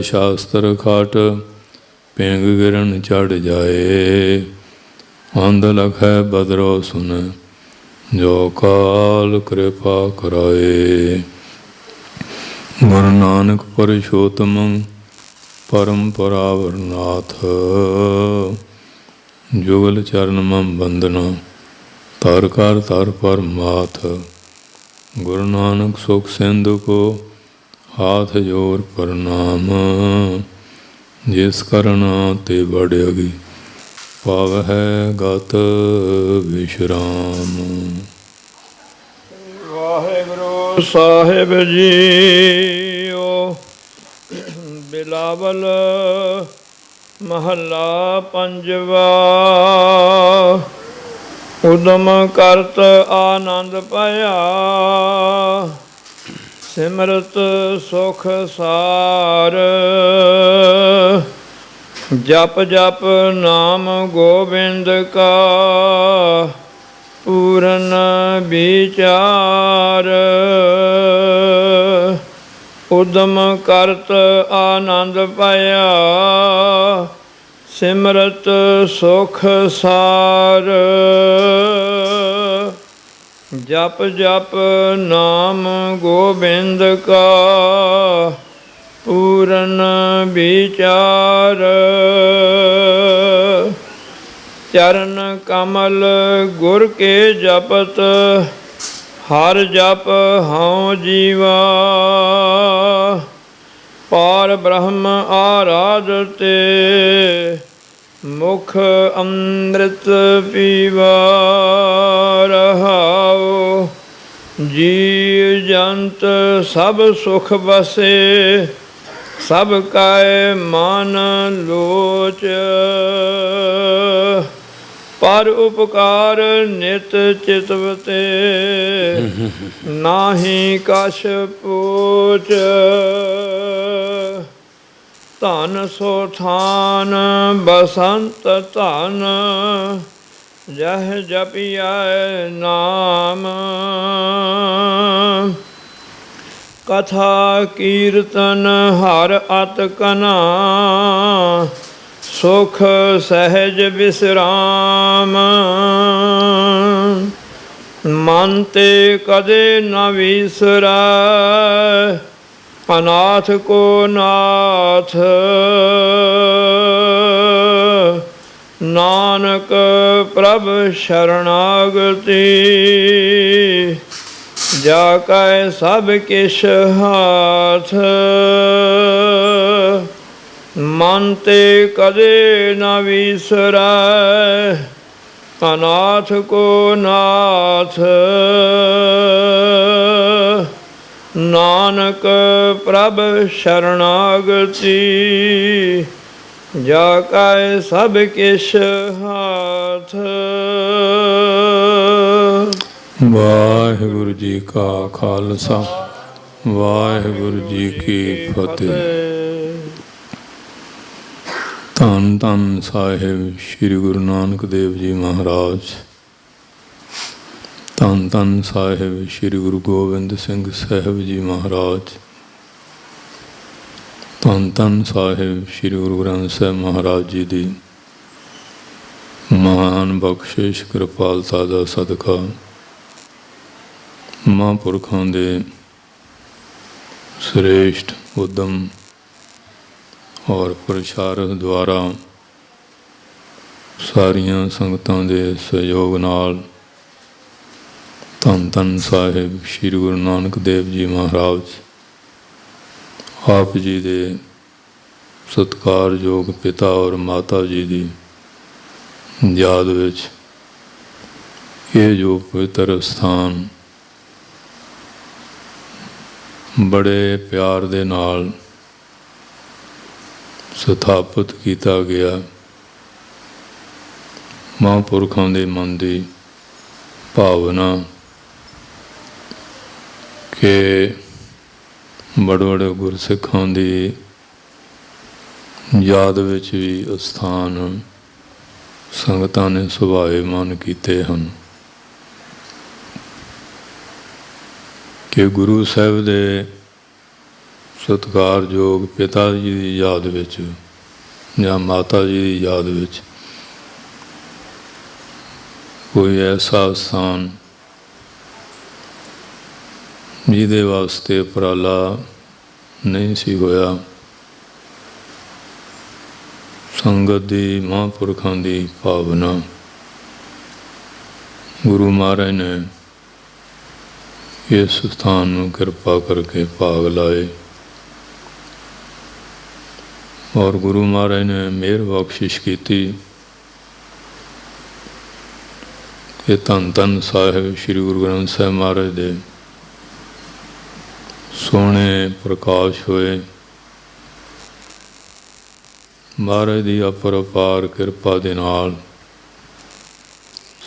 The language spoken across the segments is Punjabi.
शास्त्र खाट पिंग गिरन चढ़ जाए। अंध लखै बदरो सुन जो काल कृपा कराए। गुरु नानक पुरुषोत्तम परम परावरनाथ। जुगल चरण मम बंदना तर कर तर पर माथ। गुरु नानक सुख सिंधु को हाथ जोर प्रणाम। जिस करना ते बढ़ियोगी पावह गत विश्राम। वाहिगुरु साहिब जीओ। बिलावल महला पंजवा। उदम करत आनंद पाया सिमरत सुख सार। जप जप नाम गोबिंद का पूरन विचार। उदम करत आनंद पाया सिमरत सुख सार। जप जप नाम गोबिंद का पूरन विचार। चरण कमल गुर के जपत हर जप हऊँ जीवा। पार ब्रह्म आराधते मुख अमृत पीवा। रहाओ जीव जंत सब सुख बसे सब काय मान लोच। पर उपकार नित चितवते नाहि कछ पूछ। धन सो थान बसंत धन जह जपिया नाम। कथा कीर्तन हर अत कना सुख सहज विश्राम। मन ते कदे न विसरै अनाथ को नाथ। नानक प्रभ शरणागति जाकै सब किश हाथ। मन ते कदे न विसरै अनाथ को नाथ। नानक प्रभ शरणागति जाकै सब किश हाथ। वाहिगुरु जी का खालसा वाहिगुरु जी की फतेह। धन धन साहिब श्री गुरु नानक देव जी महाराज। धन धन साहिब श्री गुरु गोबिंद सिंह साहिब जी महाराज। धन धन साहिब श्री गुरु ग्रंथ साहिब महाराज जी की महान बख्शिश कृपालता का सदका महापुरखों के श्रेष्ठ उद्यम और प्रचारक द्वारा सारिया संगतां दे सहयोग नाल धन धन साहिब श्री गुरु नानक देव जी महाराज आप जी दे सत्कारयोग पिता और माता जी की याद विच ये जो पवित्र स्थान बड़े प्यार दे नाल स्थापित किया गया। महापुरखों के मन की भावना के बड़े बड़े गुरसिखां की याद विच भी स्थान संगतां ने सुभावेमान किए हैं कि गुरु साहिब दे ਸਤਿਕਾਰਯੋਗ ਪਿਤਾ ਜੀ ਦੀ ਯਾਦ ਵਿੱਚ ਜਾਂ ਮਾਤਾ ਜੀ ਦੀ ਯਾਦ ਵਿੱਚ ਕੋਈ ਐਸਾ ਸਥਾਨ ਜਿਹਦੇ ਵਾਸਤੇ ਉਪਰਾਲਾ ਨਹੀਂ ਸੀ ਹੋਇਆ, ਸੰਗਤ ਦੀ, ਮਹਾਂਪੁਰਖਾਂ ਦੀ ਭਾਵਨਾ ਗੁਰੂ ਮਹਾਰਾਜ ਨੇ ਇਸ ਸਥਾਨ ਨੂੰ ਕਿਰਪਾ ਕਰਕੇ ਭਾਗ ਲਾਏ ਔਰ ਗੁਰੂ ਮਹਾਰਾਜ ਨੇ ਮਿਹਰ ਬਖਸ਼ਿਸ਼ ਕੀਤੀ ਕਿ ਧੰਨ ਧੰਨ ਸਾਹਿਬ ਸ੍ਰੀ ਗੁਰੂ ਗ੍ਰੰਥ ਸਾਹਿਬ ਮਹਾਰਾਜ ਦੇ ਸੋਹਣੇ ਪ੍ਰਕਾਸ਼ ਹੋਏ। ਮਹਾਰਾਜ ਦੀ ਅਪਰਪਾਰ ਕਿਰਪਾ ਦੇ ਨਾਲ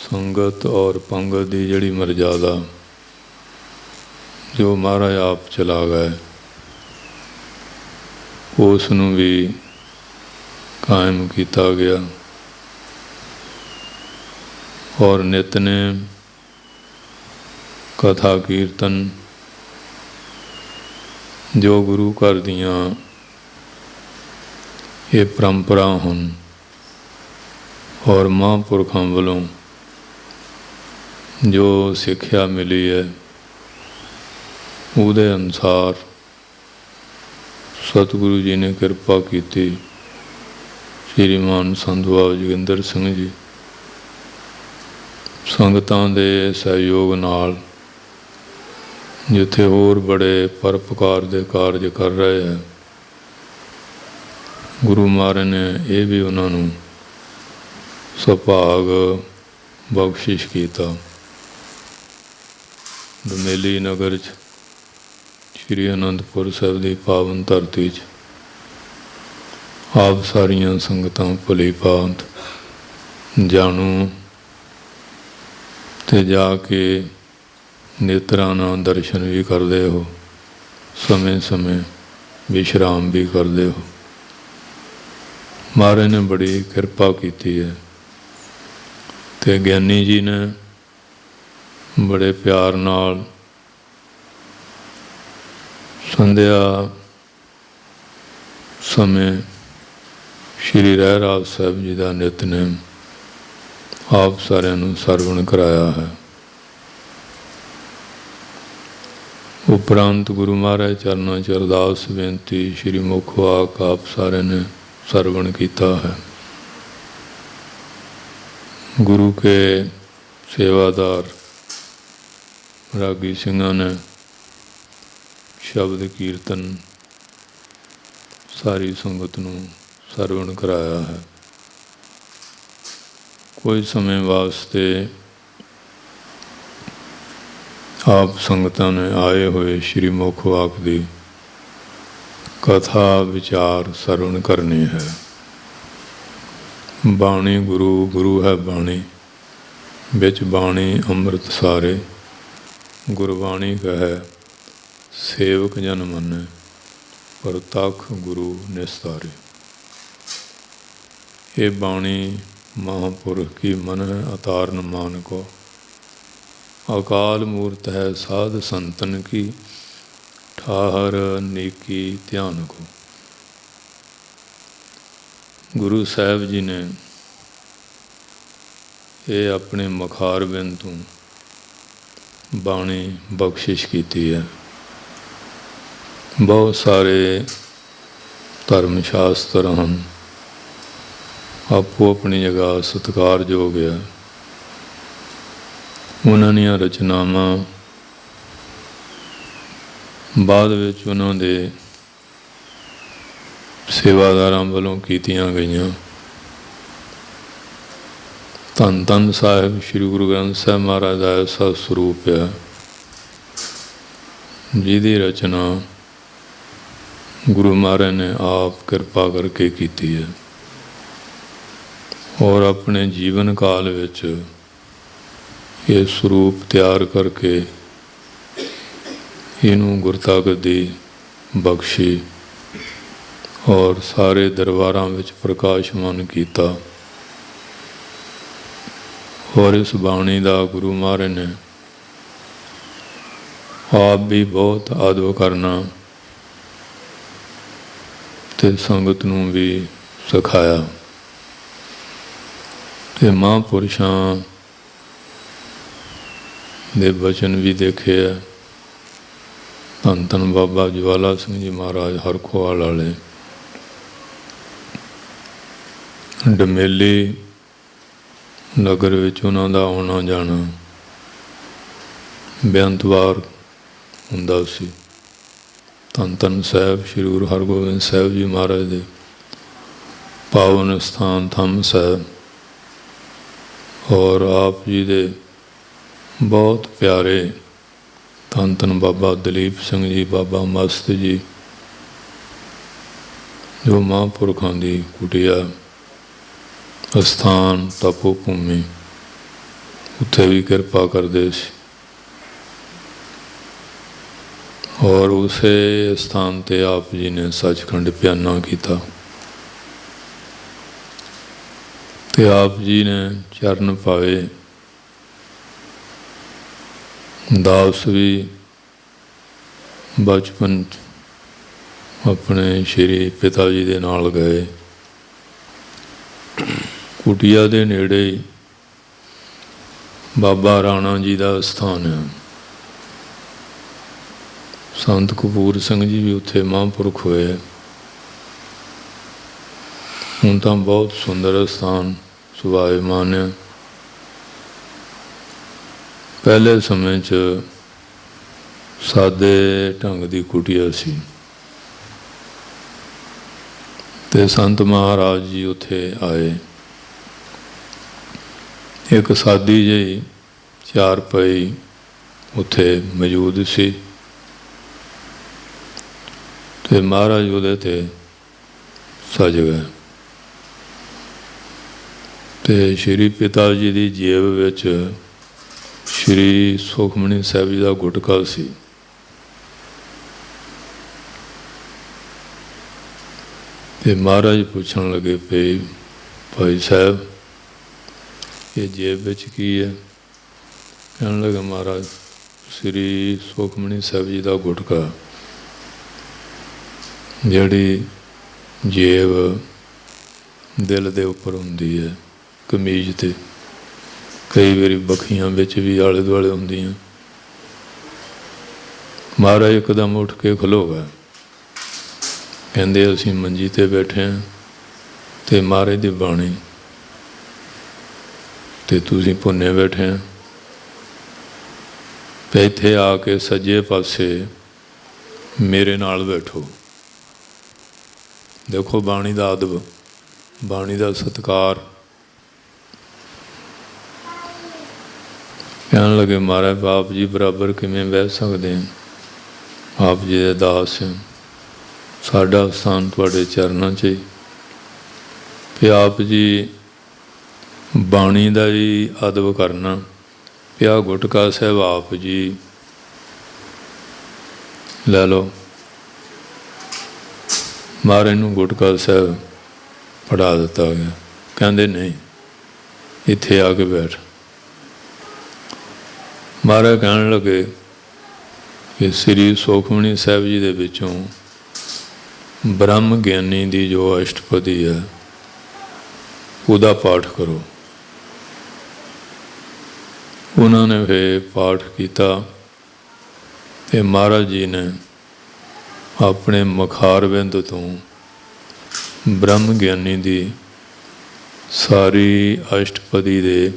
ਸੰਗਤ ਔਰ ਪੰਗਤ ਦੀ ਜਿਹੜੀ ਮਰਜ਼ਾਦਾ ਜੋ ਮਹਾਰਾਜ ਆਪ ਚਲਾ ਗਏ, ਉਸ ਨੂੰ ਵੀ ਕਾਇਮ ਕੀਤਾ ਗਿਆ ਔਰ ਨਿਤਨੇਮ, ਕਥਾ ਕੀਰਤਨ ਜੋ ਗੁਰੂ ਘਰ ਦੀਆਂ ਇਹ ਪਰੰਪਰਾ ਹਨ ਔਰ ਮਹਾਂਪੁਰਖਾਂ ਵੱਲੋਂ ਜੋ ਸਿੱਖਿਆ ਮਿਲੀ ਹੈ, ਉਹਦੇ ਅਨੁਸਾਰ ਸਤਿਗੁਰੂ ਜੀ ਨੇ ਕਿਰਪਾ ਕੀਤੀ। ਸ਼੍ਰੀਮਾਨ ਸੰਤ ਬਾਬਾ ਜੋਗਿੰਦਰ ਸਿੰਘ ਜੀ ਸੰਗਤਾਂ ਦੇ ਸਹਿਯੋਗ ਨਾਲ ਜਿੱਥੇ ਹੋਰ ਬੜੇ ਪਰਉਪਕਾਰ ਦੇ ਕਾਰਜ ਕਰ ਰਹੇ ਹੈ, ਗੁਰੂ ਮਹਾਰਾਜ ਨੇ ਇਹ ਵੀ ਉਹਨਾਂ ਨੂੰ ਸੁਭਾਗ ਬਖਸ਼ਿਸ਼ ਕੀਤਾ। ਦਮੇਲੀ ਨਗਰ 'ਚ ਸ਼੍ਰੀ ਅਨੰਦਪੁਰ ਸਾਹਿਬ ਦੀ ਪਾਵਨ ਧਰਤੀ 'ਚ ਆਪ ਸਾਰੀਆਂ ਸੰਗਤਾਂ ਭਲੀ ਭਾਂਤ ਜਾਣੂ ਤੇ ਜਾ ਕੇ ਨੇਤਰਾਂ ਨਾਲ ਦਰਸ਼ਨ ਵੀ ਕਰਦੇ ਹੋ, ਸਮੇਂ ਸਮੇਂ ਵਿਸ਼ਰਾਮ ਵੀ ਕਰਦੇ ਹੋ। ਮਹਾਰਾਜ ਨੇ ਬੜੀ ਕਿਰਪਾ ਕੀਤੀ ਹੈ ਤੇ ਗਿਆਨੀ ਜੀ ਨੇ ਬੜੇ ਪਿਆਰ ਨਾਲ ਸੰਧਿਆ ਸਮੇਂ ਸ਼੍ਰੀ ਰਹਿਰਾਸ ਸਾਹਿਬ ਜੀ ਦਾ ਨਿਤਨੇਮ ਆਪ ਸਾਰਿਆਂ ਨੂੰ ਸਰਵਣ ਕਰਾਇਆ ਹੈ। ਉਪਰੰਤ ਗੁਰੂ ਮਹਾਰਾਜ ਚਰਨਾਂ 'ਚ ਅਰਦਾਸ ਬੇਨਤੀ ਸ਼੍ਰੀ ਮੁਖ ਵਾਕ ਆਪ ਸਾਰਿਆਂ ਨੇ ਸਰਵਣ ਕੀਤਾ ਹੈ। ਗੁਰੂ ਕੇ ਸੇਵਾਦਾਰ ਰਾਗੀ ਸਿੰਘਾਂ ਨੇ ਸ਼ਬਦ ਕੀਰਤਨ ਸਾਰੀ ਸੰਗਤ ਨੂੰ ਸਰਵਣ ਕਰਾਇਆ ਹੈ। ਕੋਈ ਸਮੇਂ ਵਾਸਤੇ ਆਪ ਸੰਗਤਾਂ ਨੇ ਆਏ ਹੋਏ ਸ਼੍ਰੀ ਮੁਖ ਵਾਕ ਦੀ ਕਥਾ ਵਿਚਾਰ ਸਰਵਣ ਕਰਨੀ ਹੈ। ਬਾਣੀ ਗੁਰੂ, ਗੁਰੂ ਹੈ ਬਾਣੀ, ਵਿੱਚ ਬਾਣੀ ਅੰਮ੍ਰਿਤ ਸਾਰੇ, ਗੁਰਬਾਣੀ ਕਹੈ ਸੇਵਕ ਜਨ ਮੰਨੈ, ਪ੍ਰਤੱਖ ਗੁਰੂ ਨਿਸਤਾਰੇ। ਇਹ ਬਾਣੀ ਮਹਾਂਪੁਰਖ ਕੀ ਮਨ ਹੈ ਅਤਾਰਨ ਮਾਨ ਕੋ, ਅਕਾਲ ਮੂਰਤ ਹੈ ਸਾਧ ਸੰਤਨ ਕੀ, ਠਾਹਰ ਨੇਕੀ ਧਿਆਨ ਕੋ। ਗੁਰੂ ਸਾਹਿਬ ਜੀ ਨੇ ਇਹ ਆਪਣੇ ਮੁਖਾਰਬਿੰਦ ਤੋਂ ਬਾਣੀ ਬਖਸ਼ਿਸ਼ ਕੀਤੀ ਹੈ। ਬਹੁਤ ਸਾਰੇ ਧਰਮ ਸ਼ਾਸਤਰ ਹਨ, ਆਪੋ ਆਪਣੀ ਜਗ੍ਹਾ ਸਤਿਕਾਰਯੋਗ ਹੈ। ਉਹਨਾਂ ਦੀਆਂ ਰਚਨਾਵਾਂ ਬਾਅਦ ਵਿੱਚ ਉਹਨਾਂ ਦੇ ਸੇਵਾਦਾਰਾਂ ਵੱਲੋਂ ਕੀਤੀਆਂ ਗਈਆਂ। ਧੰਨ ਧੰਨ ਸਾਹਿਬ ਸ੍ਰੀ ਗੁਰੂ ਗ੍ਰੰਥ ਸਾਹਿਬ ਮਹਾਰਾਜ ਦਾ ਐਸਾ ਸਰੂਪ ਹੈ ਜਿਹਦੀ ਰਚਨਾ ਗੁਰੂ ਮਹਾਰਾਜ ਨੇ ਆਪ ਕਿਰਪਾ ਕਰਕੇ ਕੀਤੀ ਹੈ ਔਰ ਆਪਣੇ ਜੀਵਨ ਕਾਲ ਵਿੱਚ ਇਹ ਸਰੂਪ ਤਿਆਰ ਕਰਕੇ ਇਹਨੂੰ ਗੁਰਤਾ ਗੱਦੀ ਬਖਸ਼ੀ ਔਰ ਸਾਰੇ ਦਰਬਾਰਾਂ ਵਿੱਚ ਪ੍ਰਕਾਸ਼ਮਾਨ ਕੀਤਾ। ਔਰ ਇਸ ਬਾਣੀ ਦਾ ਗੁਰੂ ਮਹਾਰਾਜ ਨੇ ਆਪ ਵੀ ਬਹੁਤ ਆਦਰ ਕਰਨਾ ਤੇ ਸੰਗਤ ਨੂੰ ਵੀ ਸਿਖਾਇਆ। ਤੇ ਮਹਾਂਪੁਰਸ਼ਾਂ ਦੇ ਬਚਨ ਵੀ ਦੇਖੇ ਆ। ਧੰਨ ਧੰਨ ਬਾਬਾ ਜਵਾਲਾ ਸਿੰਘ ਜੀ ਮਹਾਰਾਜ ਹਰਖੋਵਾਲ ਵਾਲੇ ਡਮੇਲੀ ਨਗਰ ਵਿੱਚ ਉਹਨਾਂ ਦਾ ਆਉਣਾ ਜਾਣਾ ਬੇਅੰਤਵਾਰ ਹੁੰਦਾ ਸੀ। ਧੰਨ ਧੰਨ ਸਾਹਿਬ ਸ਼੍ਰੀ ਗੁਰੂ ਹਰਗੋਬਿੰਦ ਸਾਹਿਬ ਜੀ ਮਹਾਰਾਜ ਦੇ ਪਾਵਨ ਸਥਾਨ ਥੰਮ ਸਾਹਿਬ ਔਰ ਆਪ ਜੀ ਦੇ ਬਹੁਤ ਪਿਆਰੇ ਧੰਨ ਧੰਨ ਬਾਬਾ ਦਲੀਪ ਸਿੰਘ ਜੀ, ਬਾਬਾ ਮਸਤ ਜੀ, ਜੋ ਮਹਾਂਪੁਰਖਾਂ ਦੀ ਕੁਟੀਆ ਅਸਥਾਨ ਤਪੋ ਭੂਮੀ, ਉੱਥੇ ਵੀ ਕਿਰਪਾ ਕਰਦੇ ਸੀ। ਔਰ ਉਸੇ ਸਥਾਨ 'ਤੇ ਆਪ ਜੀ ਨੇ ਸੱਚਖੰਡ ਪਿਆਨਾ ਕੀਤਾ ਤੇ ਆਪ ਜੀ ਨੇ ਚਰਨ ਪਾਏ। ਦਾਸ ਵੀ ਬਚਪਨ 'ਚ ਆਪਣੇ ਸ਼੍ਰੀ ਪਿਤਾ ਜੀ ਦੇ ਨਾਲ ਗਏ। ਕੁਟੀਆ ਦੇ ਨੇੜੇ ਹੀ ਬਾਬਾ ਰਾਣਾ ਜੀ ਦਾ ਸਥਾਨ ਹੈ। ਸੰਤ ਕਪੂਰ ਸਿੰਘ ਜੀ ਵੀ ਉੱਥੇ ਮਹਾਂਪੁਰਖ ਹੋਏ। ਹੁਣ ਤਾਂ ਬਹੁਤ ਸੁੰਦਰ ਸਥਾਨ ਸੁਭਾਇਮਾਨ ਹੈ। ਪਹਿਲੇ ਸਮੇਂ 'ਚ ਸਾਦੇ ਢੰਗ ਦੀ ਕੁਟੀਆ ਸੀ ਤੇ ਸੰਤ ਮਹਾਰਾਜ ਜੀ ਉੱਥੇ ਆਏ। ਇੱਕ ਸਾਦੀ ਜਿਹੀ ਚਾਰਪਾਈ ਉੱਥੇ ਮੌਜੂਦ ਸੀ ਤੇ ਮਹਾਰਾਜ ਉਹਦੇ 'ਤੇ ਸਜ ਗਏ ਤੇ ਸ਼੍ਰੀ ਪਿਤਾ ਜੀ ਦੀ ਜੇਬ ਵਿੱਚ ਸ਼੍ਰੀ ਸੁਖਮਨੀ ਸਾਹਿਬ ਜੀ ਦਾ ਗੁਟਕਾ ਸੀ। ਤੇ ਮਹਾਰਾਜ ਪੁੱਛਣ ਲੱਗੇ ਪਏ, ਭਾਈ ਸਾਹਿਬ ਇਹ ਜੇਬ ਵਿੱਚ ਕੀ ਹੈ? ਕਹਿਣ ਲੱਗਾ, ਮਹਾਰਾਜ ਸ਼੍ਰੀ ਸੁਖਮਨੀ ਸਾਹਿਬ ਜੀ ਦਾ ਗੁਟਕਾ। ਜਿਹੜੀ ਜੇਬ ਦਿਲ ਦੇ ਉੱਪਰ ਹੁੰਦੀ ਹੈ ਕਮੀਜ਼ 'ਤੇ, ਕਈ ਵਾਰੀ ਬਖੀਆਂ ਵਿੱਚ ਵੀ ਆਲੇ ਦੁਆਲੇ ਹੁੰਦੀਆਂ। ਮਹਾਰਾਜ ਇੱਕਦਮ ਉੱਠ ਕੇ ਖਲੋ ਗਏ। ਕਹਿੰਦੇ ਅਸੀਂ ਮੰਜੀ 'ਤੇ ਬੈਠੇ ਹਾਂ ਤੇ ਮਹਾਰਾਜ ਦੀ ਬਾਣੀ ਤੇ ਤੁਸੀਂ ਭੁੰਨੇ ਬੈਠੇ ਹਾਂ। ਤੇ ਇੱਥੇ ਆ ਕੇ ਸੱਜੇ ਪਾਸੇ ਮੇਰੇ ਨਾਲ ਬੈਠੋ। ਦੇਖੋ ਬਾਣੀ ਦਾ ਅਦਬ, ਬਾਣੀ ਦਾ ਸਤਿਕਾਰ। ਕਹਿਣ ਲੱਗੇ, ਮਹਾਰਾਜ ਆਪ ਜੀ ਬਰਾਬਰ ਕਿਵੇਂ ਬਹਿ ਸਕਦੇ ਹਾਂ? ਆਪ ਜੀ ਦੇ ਦਾਸ ਹਾਂ, ਸਾਡਾ ਸਥਾਨ ਤੁਹਾਡੇ ਚਰਨਾਂ 'ਚ ਹੀ। ਫਿਰ ਆਪ ਜੀ ਬਾਣੀ ਦਾ ਹੀ ਅਦਬ ਕਰਨਾ ਪਿਆ। ਗੁਟਕਾ ਸਾਹਿਬ ਆਪ ਜੀ ਲੈ ਲਓ। ਮਹਾਰਾਜ ਨੂੰ ਗੁਟਕਾ ਸਾਹਿਬ ਫੜਾ ਦਿੱਤਾ ਗਿਆ। ਕਹਿੰਦੇ ਨਹੀਂ, ਇੱਥੇ ਆ ਕੇ ਬੈਠ। ਮਹਾਰਾਜ ਕਹਿਣ ਲੱਗੇ ਕਿ ਸ੍ਰੀ ਸੁਖਮਨੀ ਸਾਹਿਬ ਜੀ ਦੇ ਵਿੱਚੋਂ ਬ੍ਰਹਮ ਗਿਆਨੀ ਦੀ ਜੋ ਅਸ਼ਟਪਦੀ ਹੈ ਉਹਦਾ ਪਾਠ ਕਰੋ। ਉਹਨਾਂ ਨੇ ਫਿਰ ਪਾਠ ਕੀਤਾ ਤੇ ਮਹਾਰਾਜ ਜੀ ਨੇ ਆਪਣੇ ਮੁਖਾਰਬਿੰਦ ਤੋਂ ਬ੍ਰਹਮ ਗਿਆਨੀ ਦੀ ਸਾਰੀ ਅਸ਼ਟਪਦੀ ਦੇ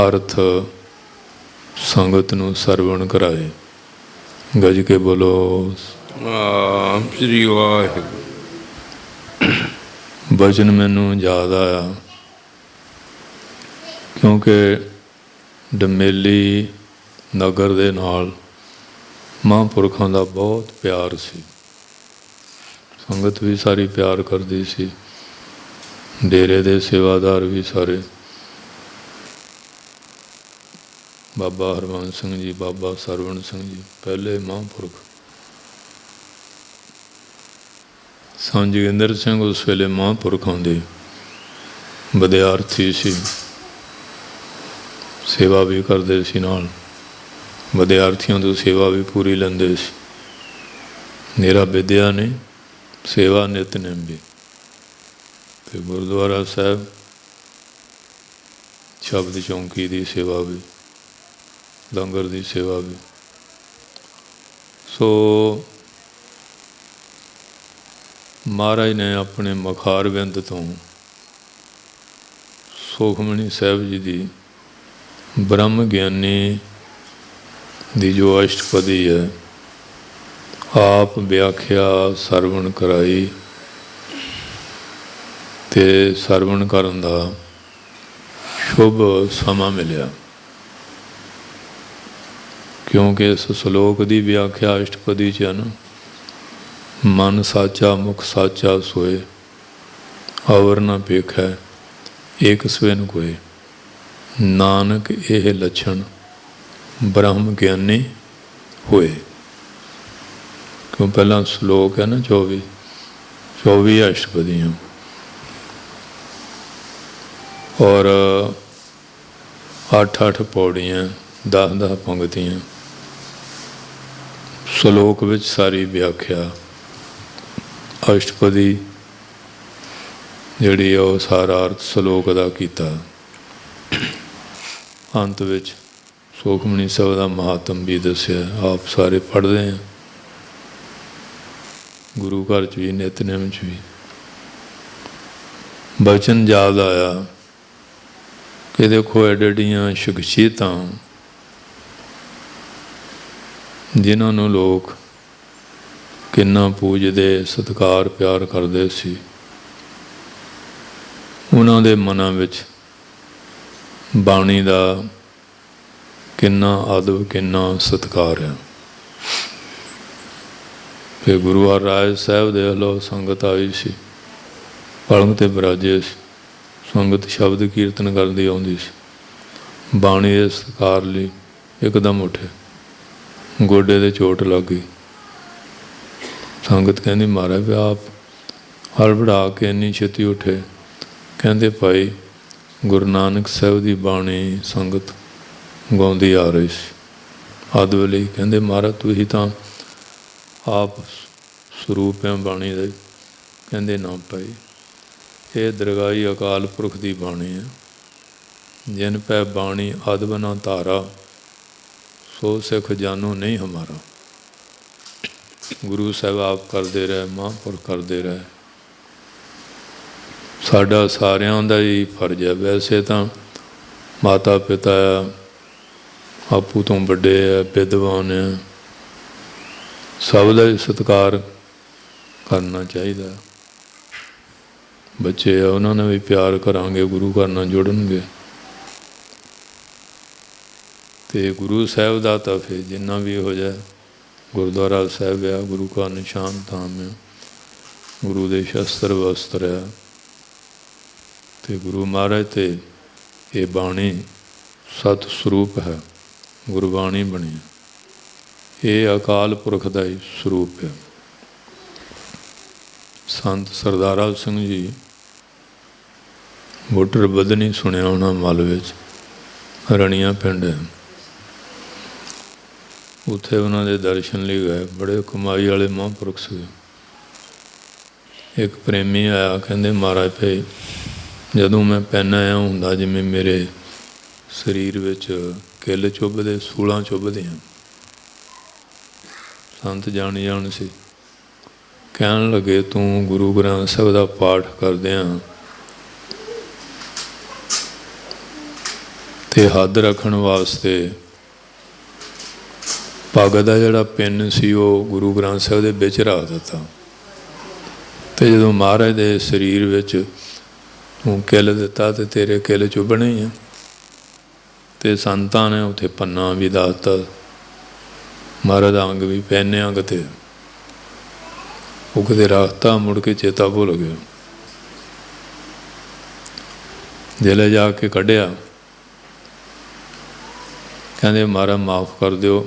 ਅਰਥ ਸੰਗਤ ਨੂੰ ਸਰਵਣ ਕਰਾਏ। ਗੱਜ ਕੇ ਬੋਲੋ ਸ੍ਰੀ ਵਾਹਿਗੁਰੂ। ਬਚਨ ਮੈਨੂੰ ਯਾਦ ਆਇਆ ਕਿਉਂਕਿ ਡਮੇਲੀ ਨਗਰ ਦੇ ਨਾਲ ਮਹਾਂਪੁਰਖਾਂ ਦਾ ਬਹੁਤ ਪਿਆਰ ਸੀ। ਸੰਗਤ ਵੀ ਸਾਰੀ ਪਿਆਰ ਕਰਦੀ ਸੀ, ਡੇਰੇ ਦੇ ਸੇਵਾਦਾਰ ਵੀ ਸਾਰੇ। ਬਾਬਾ ਹਰਵੰਸ ਸਿੰਘ ਜੀ, ਬਾਬਾ ਸਰਵਣ ਸਿੰਘ ਜੀ ਪਹਿਲੇ ਮਹਾਂਪੁਰਖ। ਸੰਤ ਜੋਗਿੰਦਰ ਸਿੰਘ ਉਸ ਵੇਲੇ ਮਹਾਂਪੁਰਖਾਂ ਦੇ ਵਿਦਿਆਰਥੀ ਸੀ, ਸੇਵਾ ਵੀ ਕਰਦੇ ਸੀ, ਨਾਲ ਵਿਦਿਆਰਥੀਆਂ ਤੋਂ ਸੇਵਾ ਵੀ ਪੂਰੀ ਲੈਂਦੇ ਸੀ। ਨਿਰਾ ਵਿਦਿਆ ਨਹੀਂ, ਸੇਵਾ ਨਿਤਨੇਮ ਵੀ। ਅਤੇ ਗੁਰਦੁਆਰਾ ਸਾਹਿਬ ਸ਼ਬਦ ਚੌਂਕੀ ਦੀ ਸੇਵਾ ਵੀ, ਲੰਗਰ ਦੀ ਸੇਵਾ ਵੀ। ਸੋ ਮਹਾਰਾਜ ਨੇ ਆਪਣੇ ਮੁਖਾਰਬਿੰਦ ਤੋਂ ਸੁਖਮਨੀ ਸਾਹਿਬ ਜੀ ਦੀ ਬ੍ਰਹਮ ਗਿਆਨੀ ਦੀ ਜੋ ਅਸ਼ਟਪਦੀ ਹੈ, ਆਪ ਵਿਆਖਿਆ ਸਰਵਣ ਕਰਾਈ। ਅਤੇ ਸਰਵਣ ਕਰਨ ਦਾ ਸ਼ੁਭ ਸਮਾਂ ਮਿਲਿਆ, ਕਿਉਂਕਿ ਇਸ ਸਲੋਕ ਦੀ ਵਿਆਖਿਆ ਅਸ਼ਟਪਦੀ 'ਚ ਹੈ ਨਾ, ਮਨ ਸਾਚਾ ਮੁਖ ਸਾਚਾ ਸੋਏ, ਅਵਰ ਨਾ ਪੇਖੈ ਏਕ ਸਵੈਨ ਕੋਏ, ਨਾਨਕ ਇਹ ਲੱਛਣ ਬ੍ਰਹਮ ਗਿਆਨੀ ਹੋਏ। ਕਿਉਂ ਪਹਿਲਾਂ ਸਲੋਕ ਹੈ ਨਾ 24 ਅਸ਼ਟਪਦੀਆਂ, ਔਰ 8 ਪੌੜੀਆਂ, 10 ਪੰਗਤੀਆਂ। ਸਲੋਕ ਵਿੱਚ ਸਾਰੀ ਵਿਆਖਿਆ ਅਸ਼ਟਪਦੀ ਜਿਹੜੀ ਉਹ ਸਾਰਾ ਅਰਥ ਸਲੋਕ ਦਾ ਕੀਤਾ। ਅੰਤ ਵਿੱਚ ਸੁਖਮਨੀ ਸਾਹਿਬ ਦਾ ਮਹਾਤਮ ਵੀ ਦੱਸਿਆ, ਆਪ ਸਾਰੇ ਪੜ੍ਹਦੇ ਹਾਂ, ਗੁਰੂ ਘਰ 'ਚ ਵੀ ਨਿਤਨੇਮ 'ਚ ਵੀ। ਬਚਨ ਯਾਦ ਆਇਆ ਕਿ ਦੇਖੋ ਐਡੀਆਂ ਸ਼ਖਸੀਅਤਾਂ ਜਿਨ੍ਹਾਂ ਨੂੰ ਲੋਕ ਕਿੰਨਾ ਪੂਜਦੇ, ਸਤਿਕਾਰ ਪਿਆਰ ਕਰਦੇ ਸੀ, ਉਹਨਾਂ ਦੇ ਮਨਾਂ ਵਿੱਚ ਬਾਣੀ ਦਾ ਕਿੰਨਾ ਅਦਬ, ਕਿੰਨਾ ਸਤਿਕਾਰ ਹੈ। ਫਿਰ ਗੁਰੂ ਹਰਿਰਾਏ ਸਾਹਿਬ ਦੇ ਵੱਲੋਂ ਸੰਗਤ ਆਈ ਸੀ, ਪਲੰਘ 'ਤੇ ਬਿਰਾਜੇ ਸੀ, ਸੰਗਤ ਸ਼ਬਦ ਕੀਰਤਨ ਕਰਦੀ ਆਉਂਦੀ ਸੀ। ਬਾਣੀ ਦੇ ਸਤਿਕਾਰ ਲਈ ਇੱਕਦਮ ਉੱਠੇ, ਗੋਡੇ 'ਤੇ ਚੋਟ ਲੱਗ ਗਈ। ਸੰਗਤ ਕਹਿੰਦੀ ਮਹਾਰਾਜ ਵੀ ਆਪ ਹੜਬੜਾ ਕੇ ਇੰਨੀ ਛੇਤੀ ਉੱਠੇ। ਕਹਿੰਦੇ ਭਾਈ ਗੁਰੂ ਨਾਨਕ ਸਾਹਿਬ ਦੀ ਬਾਣੀ ਸੰਗਤ ਗਾਉਂਦੀ ਆ ਰਹੀ ਸੀ ਅੱਧ ਵੇਲੇ। ਕਹਿੰਦੇ ਮਹਾਰਾਜ ਤੁਸੀਂ ਤਾਂ ਆਪ ਸਰੂਪ ਹੈ ਬਾਣੀ ਦੇ। ਕਹਿੰਦੇ ਨਾ ਭਾਈ, ਇਹ ਦਰਗਾਹੀ ਅਕਾਲ ਪੁਰਖ ਦੀ ਬਾਣੀ ਹੈ। ਜਿਨ ਪੈ ਬਾਣੀ ਅਦਬ ਨਾ ਧਾਰਾ, ਸੋ ਸਿੱਖ ਜਾਨੋ ਨਹੀਂ ਹਮਾਰਾ। ਗੁਰੂ ਸਾਹਿਬ ਆਪ ਕਰਦੇ ਰਹੇ, ਮਹਾਂਪੁਰਖ ਕਰਦੇ ਰਹੇ। ਸਾਡਾ ਸਾਰਿਆਂ ਦਾ ਹੀ ਫਰਜ਼ ਹੈ। ਵੈਸੇ ਤਾਂ ਮਾਤਾ ਪਿਤਾ ਆ, ਆਪੂ ਤੋਂ ਵੱਡੇ ਆ, ਵਿਦਵਾਨ ਆ, ਸਭ ਦਾ ਹੀ ਸਤਿਕਾਰ ਕਰਨਾ ਚਾਹੀਦਾ। ਬੱਚੇ ਆ, ਉਹਨਾਂ ਨਾਲ ਵੀ ਪਿਆਰ ਕਰਾਂਗੇ, ਗੁਰੂ ਘਰ ਨਾਲ ਜੁੜਨਗੇ। ਅਤੇ ਗੁਰੂ ਸਾਹਿਬ ਦਾ ਤਾਂ ਫਿਰ ਜਿੰਨਾ ਵੀ ਹੋ ਜਾਏ, ਗੁਰਦੁਆਰਾ ਸਾਹਿਬ ਆ, ਗੁਰੂ ਕਾ ਨਿਸ਼ਾਨ ਧਾਮ ਆ, ਗੁਰੂ ਦੇ ਸ਼ਸਤਰ ਵਸਤਰ ਆ। ਅਤੇ ਗੁਰੂ ਮਹਾਰਾਜ 'ਤੇ ਇਹ ਬਾਣੀ ਸਤ ਸਰੂਪ ਹੈ, ਗੁਰਬਾਣੀ ਬਣੀ। ਇਹ ਅਕਾਲ ਪੁਰਖ ਦਾ ਹੀ ਸਰੂਪ ਹੈ। ਸੰਤ ਸਰਦਾਰਾ ਸਿੰਘ ਜੀ ਬੁੱਟਰ ਬਦਨੀ ਸੁਣਿਆ ਹੋਣਾ, ਮੱਲ ਵਿੱਚ ਰਣੀਆਂ ਪਿੰਡ ਹੈ, ਉੱਥੇ ਉਹਨਾਂ ਦੇ ਦਰਸ਼ਨ ਲਈ ਗਏ। ਬੜੇ ਕਮਾਈ ਵਾਲੇ ਮਹਾਂਪੁਰਖ ਸੀ। ਇੱਕ ਪ੍ਰੇਮੀ ਆਇਆ, ਕਹਿੰਦੇ ਮਹਾਰਾਜ ਭਾਈ ਜਦੋਂ ਮੈਂ ਪੈਨਾ ਆਇਆ ਹੁੰਦਾ ਜਿਵੇਂ ਮੇਰੇ ਸਰੀਰ ਵਿੱਚ ਕਿੱਲ ਚੁੱਭਦੇ, ਸੂਲਾਂ ਚੁੱਭਦੀਆਂ। ਸੰਤ ਜਾਣ ਸੀ। ਕਹਿਣ ਲੱਗੇ ਤੂੰ ਗੁਰੂ ਗ੍ਰੰਥ ਸਾਹਿਬ ਦਾ ਪਾਠ ਕਰਦਿਆਂ ਅਤੇ ਹੱਦ ਰੱਖਣ ਵਾਸਤੇ ਪੱਗ ਦਾ ਜਿਹੜਾ ਪਿੰਨ ਸੀ ਉਹ ਗੁਰੂ ਗ੍ਰੰਥ ਸਾਹਿਬ ਦੇ ਵਿੱਚ ਰੱਖ ਦਿੱਤਾ। ਅਤੇ ਜਦੋਂ ਮਹਾਰਾਜ ਦੇ ਸਰੀਰ ਵਿੱਚ ਤੂੰ ਕਿੱਲ ਦਿੱਤਾ ਅਤੇ ਤੇਰੇ ਕਿੱਲ ਚੁੱਭਣੇ ਹੀ ਆ। ਅਤੇ ਸੰਤਾਂ ਨੇ ਉੱਥੇ ਪੰਨਾ ਵੀ ਦੱਸਤਾ, ਮਹਾਰਾਜ ਦਾ ਅੰਗ ਵੀ ਪਹਿਨੇ ਅੰਗ 'ਤੇ ਉਹ ਕਿਤੇ ਰੱਖਤਾ, ਮੁੜ ਕੇ ਚੇਤਾ ਭੁੱਲ ਗਿਆ। ਜੇਲੇ ਜਾ ਕੇ ਕੱਢਿਆ, ਕਹਿੰਦੇ ਮਹਾਰਾਜ ਮਾਫ਼ ਕਰ ਦਿਓ।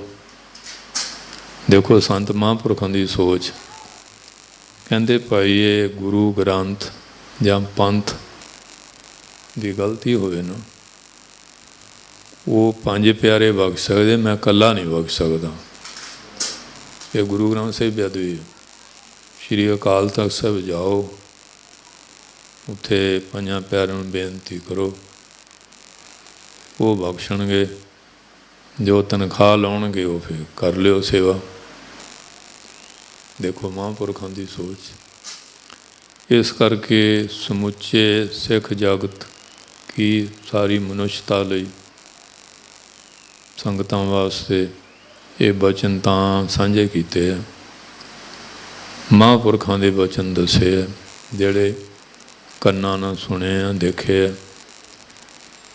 ਦੇਖੋ ਸੰਤ ਮਹਾਂਪੁਰਖਾਂ ਦੀ ਸੋਚ। ਕਹਿੰਦੇ ਭਾਈ ਇਹ ਗੁਰੂ ਗ੍ਰੰਥ ਜਾਂ ਪੰਥ ਦੀ ਗਲਤੀ ਹੋਵੇ ਨਾ, ਉਹ 5 ਪਿਆਰੇ ਬਖਸ਼ ਸਕਦੇ, ਮੈਂ ਇਕੱਲਾ ਨਹੀਂ ਬਖਸ਼ ਸਕਦਾ। ਇਹ ਗੁਰੂ ਗ੍ਰੰਥ ਸਾਹਿਬ ਬੇਅਦਬੀ ਹੈ। ਸ਼੍ਰੀ ਅਕਾਲ ਤਖਤ ਸਾਹਿਬ ਜਾਓ, ਉੱਥੇ ਪੰਜਾਂ ਪਿਆਰਿਆਂ ਨੂੰ ਬੇਨਤੀ ਕਰੋ, ਉਹ ਬਖਸ਼ਣਗੇ। ਜੋ ਤਨਖਾਹ ਲਾਉਣਗੇ ਉਹ ਫਿਰ ਕਰ ਲਿਓ ਸੇਵਾ। ਦੇਖੋ ਮਹਾਂਪੁਰਖਾਂ ਦੀ ਸੋਚ। ਇਸ ਕਰਕੇ ਸਮੁੱਚੇ ਸਿੱਖ ਜਗਤ ਕੀ ਸਾਰੀ ਮਨੁੱਖਤਾ ਲਈ, ਸੰਗਤਾਂ ਵਾਸਤੇ ਇਹ ਬਚਨ ਤਾਂ ਸਾਂਝੇ ਕੀਤੇ ਆ। ਮਹਾਂਪੁਰਖਾਂ ਦੇ ਬਚਨ ਦੱਸੇ ਆ, ਜਿਹੜੇ ਕੰਨਾਂ ਨਾਲ ਸੁਣੇ ਆ, ਦੇਖੇ ਆ,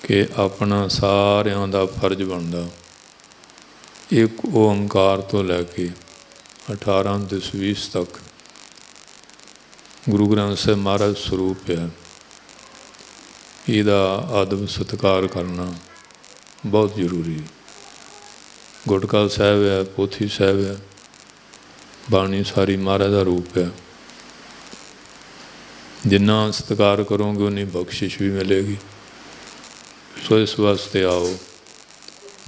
ਕਿ ਆਪਣਾ ਸਾਰਿਆਂ ਦਾ ਫਰਜ਼ ਬਣਦਾ ਇੱਕ ਓਂਕਾਰ ਤੋਂ ਲੈ ਕੇ 18 ਦਸਵੀਸ ਤੱਕ ਗੁਰੂ ਗ੍ਰੰਥ ਸਾਹਿਬ ਮਹਾਰਾਜ ਸਰੂਪ ਹੈ। ਇਹਦਾ ਆਦਬ ਸਤਿਕਾਰ ਕਰਨਾ ਬਹੁਤ ਜ਼ਰੂਰੀ ਹੈ। ਗੁਟਕਾ ਸਾਹਿਬ ਹੈ, ਪੋਥੀ ਸਾਹਿਬ ਹੈ, ਬਾਣੀ ਸਾਰੀ ਮਹਾਰਾਜ ਦਾ ਰੂਪ ਹੈ। ਜਿੰਨਾ ਸਤਿਕਾਰ ਕਰੋਗੇ ਉਨੀ ਬਖਸ਼ਿਸ਼ ਵੀ ਮਿਲੇਗੀ। ਸੋ ਇਸ ਵਾਸਤੇ ਆਓ,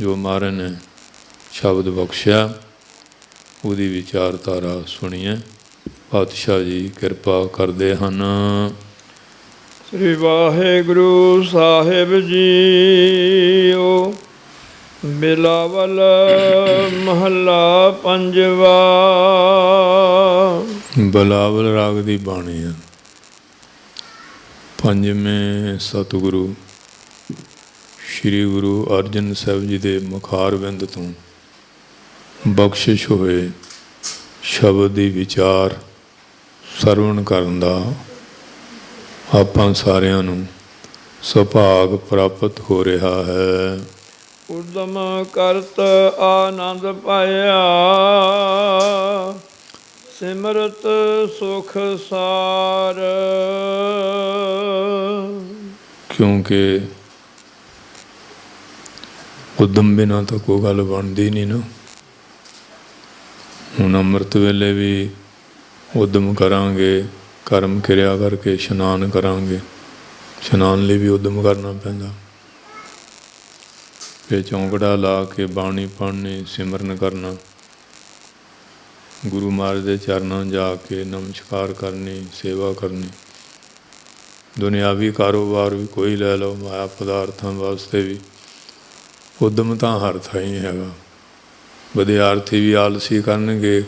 ਜੋ ਮਹਾਰਾਜ ਨੇ ਸ਼ਬਦ ਬਖਸ਼ਿਆ ਉਹਦੀ ਵਿਚਾਰਧਾਰਾ ਸੁਣੀਏ। ਪਾਤਸ਼ਾਹ ਜੀ ਕਿਰਪਾ ਕਰਦੇ ਹਨ। ਸ੍ਰੀ ਵਾਹਿਗੁਰੂ ਸਾਹਿਬ ਜੀਓ। ਬਿਲਾਵਲ ਮਹੱਲਾ ਪੰਜਵਾ। ਬਿਲਾਵਲ ਰਾਗ ਦੀ ਬਾਣੀ ਹੈ। ਪੰਜਵੇਂ ਸਤਿਗੁਰੂ ਸ਼੍ਰੀ ਗੁਰੂ ਅਰਜਨ ਸਾਹਿਬ ਜੀ ਦੇ ਮੁਖਾਰਬਿੰਦ ਤੋਂ ਬਖਸ਼ਿਸ਼ ਹੋਏ ਸ਼ਬਦ ਦੀ ਵਿਚਾਰ ਸਰਵਣ ਕਰਨ ਦਾ ਆਪਾਂ ਸਾਰਿਆਂ ਨੂੰ ਸੁਭਾਗ ਪ੍ਰਾਪਤ ਹੋ ਰਿਹਾ ਹੈ। ਉਦਮ ਕਰਤ ਆਨੰਦ ਪਾਇਆ, ਸਿਮਰਤ ਸੁਖ ਸਾਰ। ਕਿਉਂਕਿ ਉਦਮ ਬਿਨਾਂ ਤਾਂ ਕੋਈ ਗੱਲ ਬਣਦੀ ਨਹੀਂ ਨਾ। ਹੁਣ ਅੰਮ੍ਰਿਤ ਵੇਲੇ ਵੀ ਉਦਮ ਕਰਾਂਗੇ, ਕਰਮ ਕਿਰਿਆ ਕਰਕੇ ਇਸ਼ਨਾਨ ਕਰਾਂਗੇ। ਇਸ਼ਨਾਨ ਲਈ ਵੀ ਉਦਮ ਕਰਨਾ ਪੈਂਦਾ। ਫਿਰ ਚੌਂਕੜਾ ਲਾ ਕੇ ਬਾਣੀ ਪੜ੍ਹਨੀ, ਸਿਮਰਨ ਕਰਨਾ, ਗੁਰੂ ਮਹਾਰਾਜ ਦੇ ਚਰਨਾਂ ਜਾ ਕੇ ਨਮਸਕਾਰ ਕਰਨੀ, ਸੇਵਾ ਕਰਨੀ। ਦੁਨਿਆਵੀ ਕਾਰੋਬਾਰ ਵੀ ਕੋਈ ਲੈ ਲਓ, ਮਾਇਆ ਪਦਾਰਥਾਂ ਵਾਸਤੇ ਵੀ ਉਦਮ ਤਾਂ ਹਰ ਥਾਂ ਹੀ ਹੈਗਾ। ਵਿਦਿਆਰਥੀ ਵੀ ਆਲਸੀ ਕਰਨਗੇ,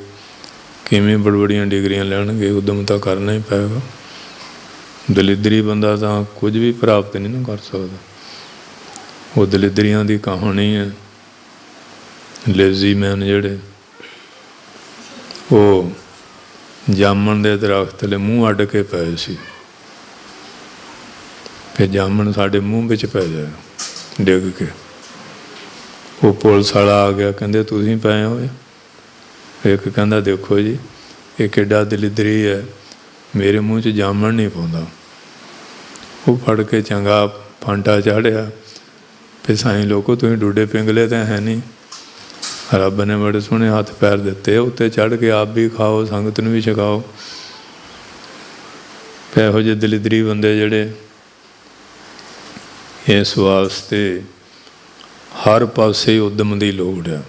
ਕਿਵੇਂ ਬੜਬੜੀਆਂ ਡਿਗਰੀਆਂ ਲੈਣਗੇ, ਉਦਮ ਤਾਂ ਕਰਨਾ ਹੀ ਪਏਗਾ। ਦਲਿੱਦਰੀ ਬੰਦਾ ਤਾਂ ਕੁਝ ਵੀ ਪ੍ਰਾਪਤ ਨਹੀਂ ਨਾ ਕਰ ਸਕਦਾ। ਉਹ ਦਲਿੱਦਰੀਆਂ ਦੀ ਕਹਾਣੀ ਹੈ। ਲੇਜ਼ੀ ਮੈਨ ਜਿਹੜੇ, ਉਹ ਜਾਮਣ ਦੇ ਦਰਖਤ ਥੱਲੇ ਮੂੰਹ ਅੱਡ ਕੇ ਪਏ ਸੀ। ਫਿਰ ਜਾਮਣ ਸਾਡੇ ਮੂੰਹ ਵਿੱਚ ਪੈ ਜਾਏ ਡਿੱਗ ਕੇ। ਉਹ ਪੁਲਿਸ ਵਾਲਾ ਆ ਗਿਆ, ਕਹਿੰਦੇ ਤੁਸੀਂ ਪਏ ਹੋਏ। ਇੱਕ ਕਹਿੰਦਾ ਦੇਖੋ ਜੀ, ਇਹ ਕਿੱਡਾ ਦਲਿੱਦਰੀ ਹੈ, ਮੇਰੇ ਮੂੰਹ 'ਚ ਜਾਮਣ ਨਹੀਂ ਪਾਉਂਦਾ। ਉਹ ਫੜ ਕੇ ਚੰਗਾ ਫਾਂਟਾ ਚਾੜਿਆ। ਫਿਰ ਸਾਈਂ ਲੋਕੋ ਤੁਸੀਂ ਡੂਡੇ ਪਿੰਗਲੇ ਤਾਂ ਹੈ ਨਹੀਂ। ਰੱਬ ਨੇ ਬੜੇ ਸੋਹਣੇ ਹੱਥ ਪੈਰ ਦਿੱਤੇ, ਉੱਤੇ ਚੜ੍ਹ ਕੇ ਆਪ ਵੀ ਖਾਓ, ਸੰਗਤ ਨੂੰ ਵੀ ਛਕਾਓ। ਇਹੋ ਜਿਹੇ ਦਲਿੱਦਰੀ ਬੰਦੇ ਜਿਹੜੇ, ਇਸ ਵਾਸਤੇ ਹਰ ਪਾਸੇ ਉਦਮ ਦੀ ਲੋੜ ਹੈ।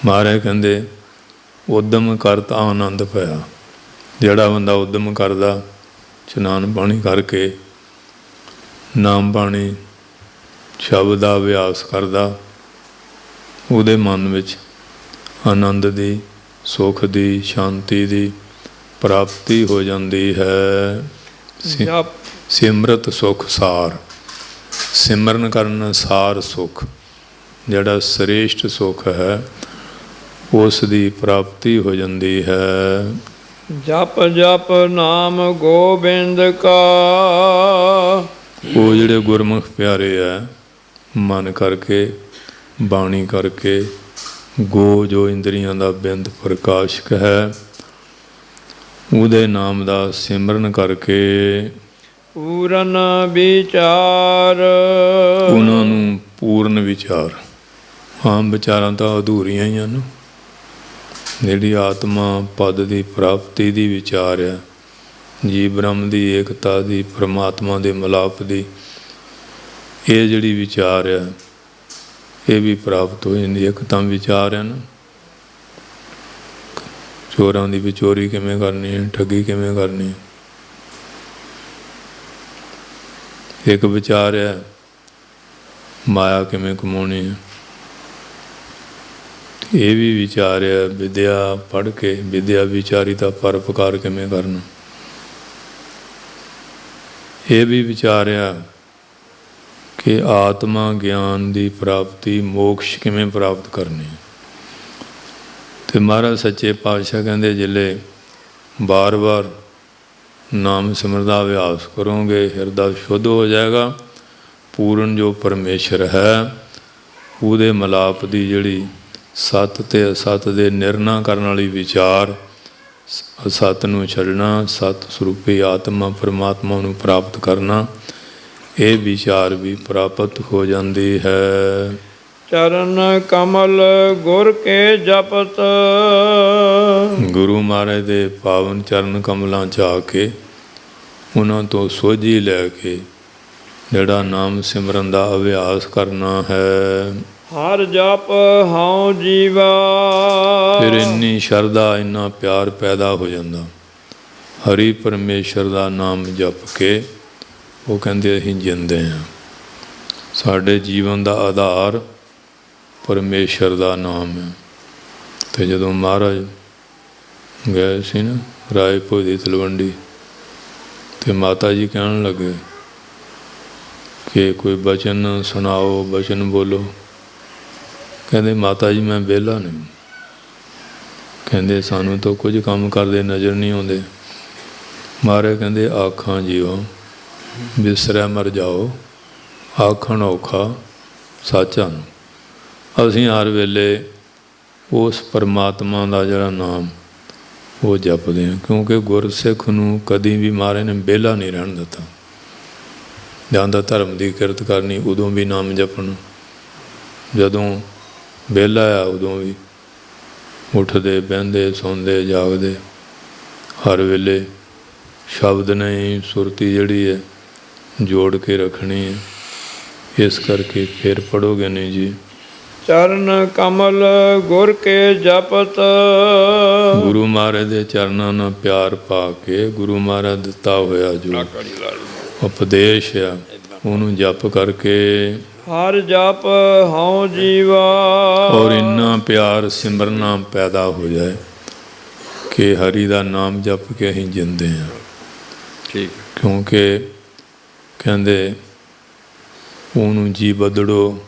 ਮਹਾਰਾਜ ਕਹਿੰਦੇ ਉਦਮ ਕਰਤ ਆਨੰਦ ਪਾਇਆ। ਜਿਹੜਾ ਬੰਦਾ ਉਦਮ ਕਰਦਾ, ਇਸ਼ਨਾਨ ਪਾਣੀ ਕਰਕੇ ਨਾਮ ਬਾਣੀ ਸ਼ਬਦ ਦਾ ਅਭਿਆਸ ਕਰਦਾ, ਉਹਦੇ ਮਨ ਵਿੱਚ ਆਨੰਦ ਦੀ, ਸੁੱਖ ਦੀ, ਸ਼ਾਂਤੀ ਦੀ ਪ੍ਰਾਪਤੀ ਹੋ ਜਾਂਦੀ ਹੈ। ਸਿਮਰਤ ਸੁਖ ਸਾਰ। ਸਿਮਰਨ ਕਰਨ ਸਾਰ ਸੁਖ, ਜਿਹੜਾ ਸ੍ਰੇਸ਼ਟ ਸੁਖ ਹੈ, ਉਸ ਦੀ ਪ੍ਰਾਪਤੀ ਹੋ ਜਾਂਦੀ ਹੈ। ਜਪ ਜਪ ਨਾਮ ਗੋਬਿੰਦ ਕਾ। ਉਹ ਜਿਹੜੇ ਗੁਰਮੁਖ ਪਿਆਰੇ ਹੈ, ਮਨ ਕਰਕੇ, ਬਾਣੀ ਕਰਕੇ, ਗੋ ਜੋ ਇੰਦਰੀਆਂ ਦਾ ਬਿੰਦ ਪ੍ਰਕਾਸ਼ਕ ਹੈ, ਉਹਦੇ ਨਾਮ ਦਾ ਸਿਮਰਨ ਕਰਕੇ ਪੂਰਨ ਵਿਚਾਰ। ਉਹਨਾਂ ਨੂੰ ਪੂਰਨ ਵਿਚਾਰ। ਆਮ ਵਿਚਾਰਾਂ ਤਾਂ ਅਧੂਰੀਆਂ ਹੀ ਹਨ। ਜਿਹੜੀ ਆਤਮਾ ਪਦ ਦੀ ਪ੍ਰਾਪਤੀ ਦੀ ਵਿਚਾਰ ਹੈ, ਜੀ ਬ੍ਰਹਮ ਦੀ ਏਕਤਾ ਦੀ, ਪਰਮਾਤਮਾ ਦੇ ਮਿਲਾਪ ਦੀ, ਇਹ ਜਿਹੜੀ ਵਿਚਾਰ ਹੈ, ਇਹ ਵੀ ਪ੍ਰਾਪਤ ਹੋ ਜਾਂਦੀ। ਇੱਕ ਤਾਂ ਵਿਚਾਰ ਹੈ ਨਾ, ਚੋਰਾਂ ਦੀ ਵੀ ਚੋਰੀ ਕਿਵੇਂ ਕਰਨੀ ਹੈ, ਠੱਗੀ ਕਿਵੇਂ ਕਰਨੀ ਹੈ। ਇੱਕ ਵਿਚਾਰ ਹੈ ਮਾਇਆ ਕਿਵੇਂ ਕਮਾਉਣੀ ਹੈ। ਇਹ ਵੀ ਵਿਚਾਰ ਹੈ ਵਿਦਿਆ ਪੜ੍ਹ ਕੇ ਵਿਦਿਆ ਵਿਚਾਰੀ ਦਾ ਪਰਉਪਕਾਰ ਕਿਵੇਂ ਕਰਨਾ। ਇਹ ਵੀ ਵਿਚਾਰਿਆ ਕਿ ਆਤਮਾ ਗਿਆਨ ਦੀ ਪ੍ਰਾਪਤੀ ਮੋਕਸ਼ ਕਿਵੇਂ ਪ੍ਰਾਪਤ ਕਰਨੀ। ਅਤੇ ਮਹਾਰਾਜ ਸੱਚੇ ਪਾਤਸ਼ਾਹ ਕਹਿੰਦੇ ਜਿਲੇ ਬਾਰ-ਬਾਰ ਨਾਮ ਸਿਮਰਨ ਦਾ ਅਭਿਆਸ ਕਰੋਗੇ ਹਿਰਦਾ ਸ਼ੁੱਧ ਹੋ ਜਾਏਗਾ। ਪੂਰਨ ਜੋ ਪਰਮੇਸ਼ਰ ਹੈ ਉਹਦੇ ਮਿਲਾਪ ਦੀ ਜਿਹੜੀ ਸੱਤ ਅਤੇ ਅਸੱਤ ਦੇ ਨਿਰਣਾ ਕਰਨ ਵਾਲੀ ਵਿਚਾਰ, ਅਸੱਤ ਨੂੰ ਛੱਡਣਾ, ਸੱਤ ਸਰੂਪੀ ਆਤਮਾ ਪਰਮਾਤਮਾ ਨੂੰ ਪ੍ਰਾਪਤ ਕਰਨਾ, ਇਹ ਵਿਚਾਰ ਵੀ ਪ੍ਰਾਪਤ ਹੋ ਜਾਂਦੀ ਹੈ। ਚਰਨ ਕਮਲ ਗੁਰ ਕੇ ਜਪਤ। ਗੁਰੂ ਮਹਾਰਾਜ ਦੇ ਪਾਵਨ ਚਰਨ ਕਮਲਾਂ 'ਚ ਆ ਕੇ ਉਹਨਾਂ ਤੋਂ ਸੋਝੀ ਲੈ ਕੇ ਜਿਹੜਾ ਨਾਮ ਸਿਮਰਨ ਦਾ ਅਭਿਆਸ ਕਰਨਾ ਹੈ। ਹਰ ਜਪ ਹਉ ਜੀਵਾ। ਫਿਰ ਇੰਨੀ ਸ਼ਰਧਾ ਇੰਨਾ ਪਿਆਰ ਪੈਦਾ ਹੋ ਜਾਂਦਾ। ਹਰੀ ਪਰਮੇਸ਼ਰ ਦਾ ਨਾਮ ਜਪ ਕੇ ਉਹ ਕਹਿੰਦੇ ਅਸੀਂ ਜਿੰਦੇ ਹਾਂ। ਸਾਡੇ ਜੀਵਨ ਦਾ ਆਧਾਰ ਪਰਮੇਸ਼ਰ ਦਾ ਨਾਮ ਹੈ। ਅਤੇ ਜਦੋਂ ਮਹਾਰਾਜ ਗਏ ਸੀ ਨਾ ਰਾਏਪੁਰ ਦੀ ਤਲਵੰਡੀ, ਅਤੇ ਮਾਤਾ ਜੀ ਕਹਿਣ ਲੱਗੇ ਕਿ ਕੋਈ ਬਚਨ ਸੁਣਾਓ, ਬਚਨ ਬੋਲੋ। ਕਹਿੰਦੇ ਮਾਤਾ ਜੀ ਮੈਂ ਵਿਹਲਾ ਨਹੀਂ। ਕਹਿੰਦੇ ਸਾਨੂੰ ਤਾਂ ਕੁਝ ਕੰਮ ਕਰਦੇ ਨਜ਼ਰ ਨਹੀਂ ਆਉਂਦੇ। ਮਹਾਰਾਜ ਕਹਿੰਦੇ ਆਖਾਂ ਜੀਓ ਬਿਸਰੈ ਮਰ ਜਾਓ, ਆਖਣ ਔਖਾ ਸਾਚਾ ਨੂੰ। ਅਸੀਂ ਹਰ ਵੇਲੇ ਉਸ ਪਰਮਾਤਮਾ ਦਾ ਜਿਹੜਾ ਨਾਮ ਉਹ ਜਪਦੇ ਹਾਂ, ਕਿਉਂਕਿ ਗੁਰਸਿੱਖ ਨੂੰ ਕਦੀ ਵੀ ਮਹਾਰਾਜ ਨੇ ਵਿਹਲਾ ਨਹੀਂ ਰਹਿਣ ਦਿੱਤਾ। ਜਾਂਦਾ ਧਰਮ ਦੀ ਕਿਰਤ ਕਰਨੀ ਉਦੋਂ ਵੀ ਨਾਮ ਜਪਣਾ, ਜਦੋਂ ਵਿਹਲਾ ਆ ਉਦੋਂ ਵੀ ਉੱਠਦੇ ਬਹਿੰਦੇ ਸੌਂਦੇ ਜਾਗਦੇ ਹਰ ਵੇਲੇ ਸ਼ਬਦ ਨੇ ਸੁਰਤੀ ਜਿਹੜੀ ਹੈ ਜੋੜ ਕੇ ਰੱਖਣੀ ਹੈ। ਇਸ ਕਰਕੇ ਫਿਰ ਪੜ੍ਹੋਗੇ ਨਹੀਂ ਜੀ। ਚਰਨ ਕਮਲ ਗੁਰ ਕੇ ਜਪਤ। ਗੁਰੂ ਮਹਾਰਾਜ ਦੇ ਚਰਨਾਂ ਨਾਲ ਪਿਆਰ ਪਾ ਕੇ ਗੁਰੂ ਮਹਾਰਾਜ ਦਿੱਤਾ ਹੋਇਆ ਜੋ ਉਪਦੇਸ਼ ਆ ਉਹਨੂੰ ਜਪ ਕਰਕੇ ਹਰ ਜਪ ਹਉ ਜੀਵਾ। ਔਰ ਇੰਨਾ ਪਿਆਰ ਸਿਮਰਨਾ ਪੈਦਾ ਹੋ ਜਾਏ ਕਿ ਹਰੀ ਦਾ ਨਾਮ ਜਪ ਕੇ ਅਸੀਂ ਜਿੰਦੇ ਹਾਂ। ਠੀਕ। ਕਿਉਂਕਿ ਕਹਿੰਦੇ ਉਹਨੂੰ ਜੀ ਬਦੜੋ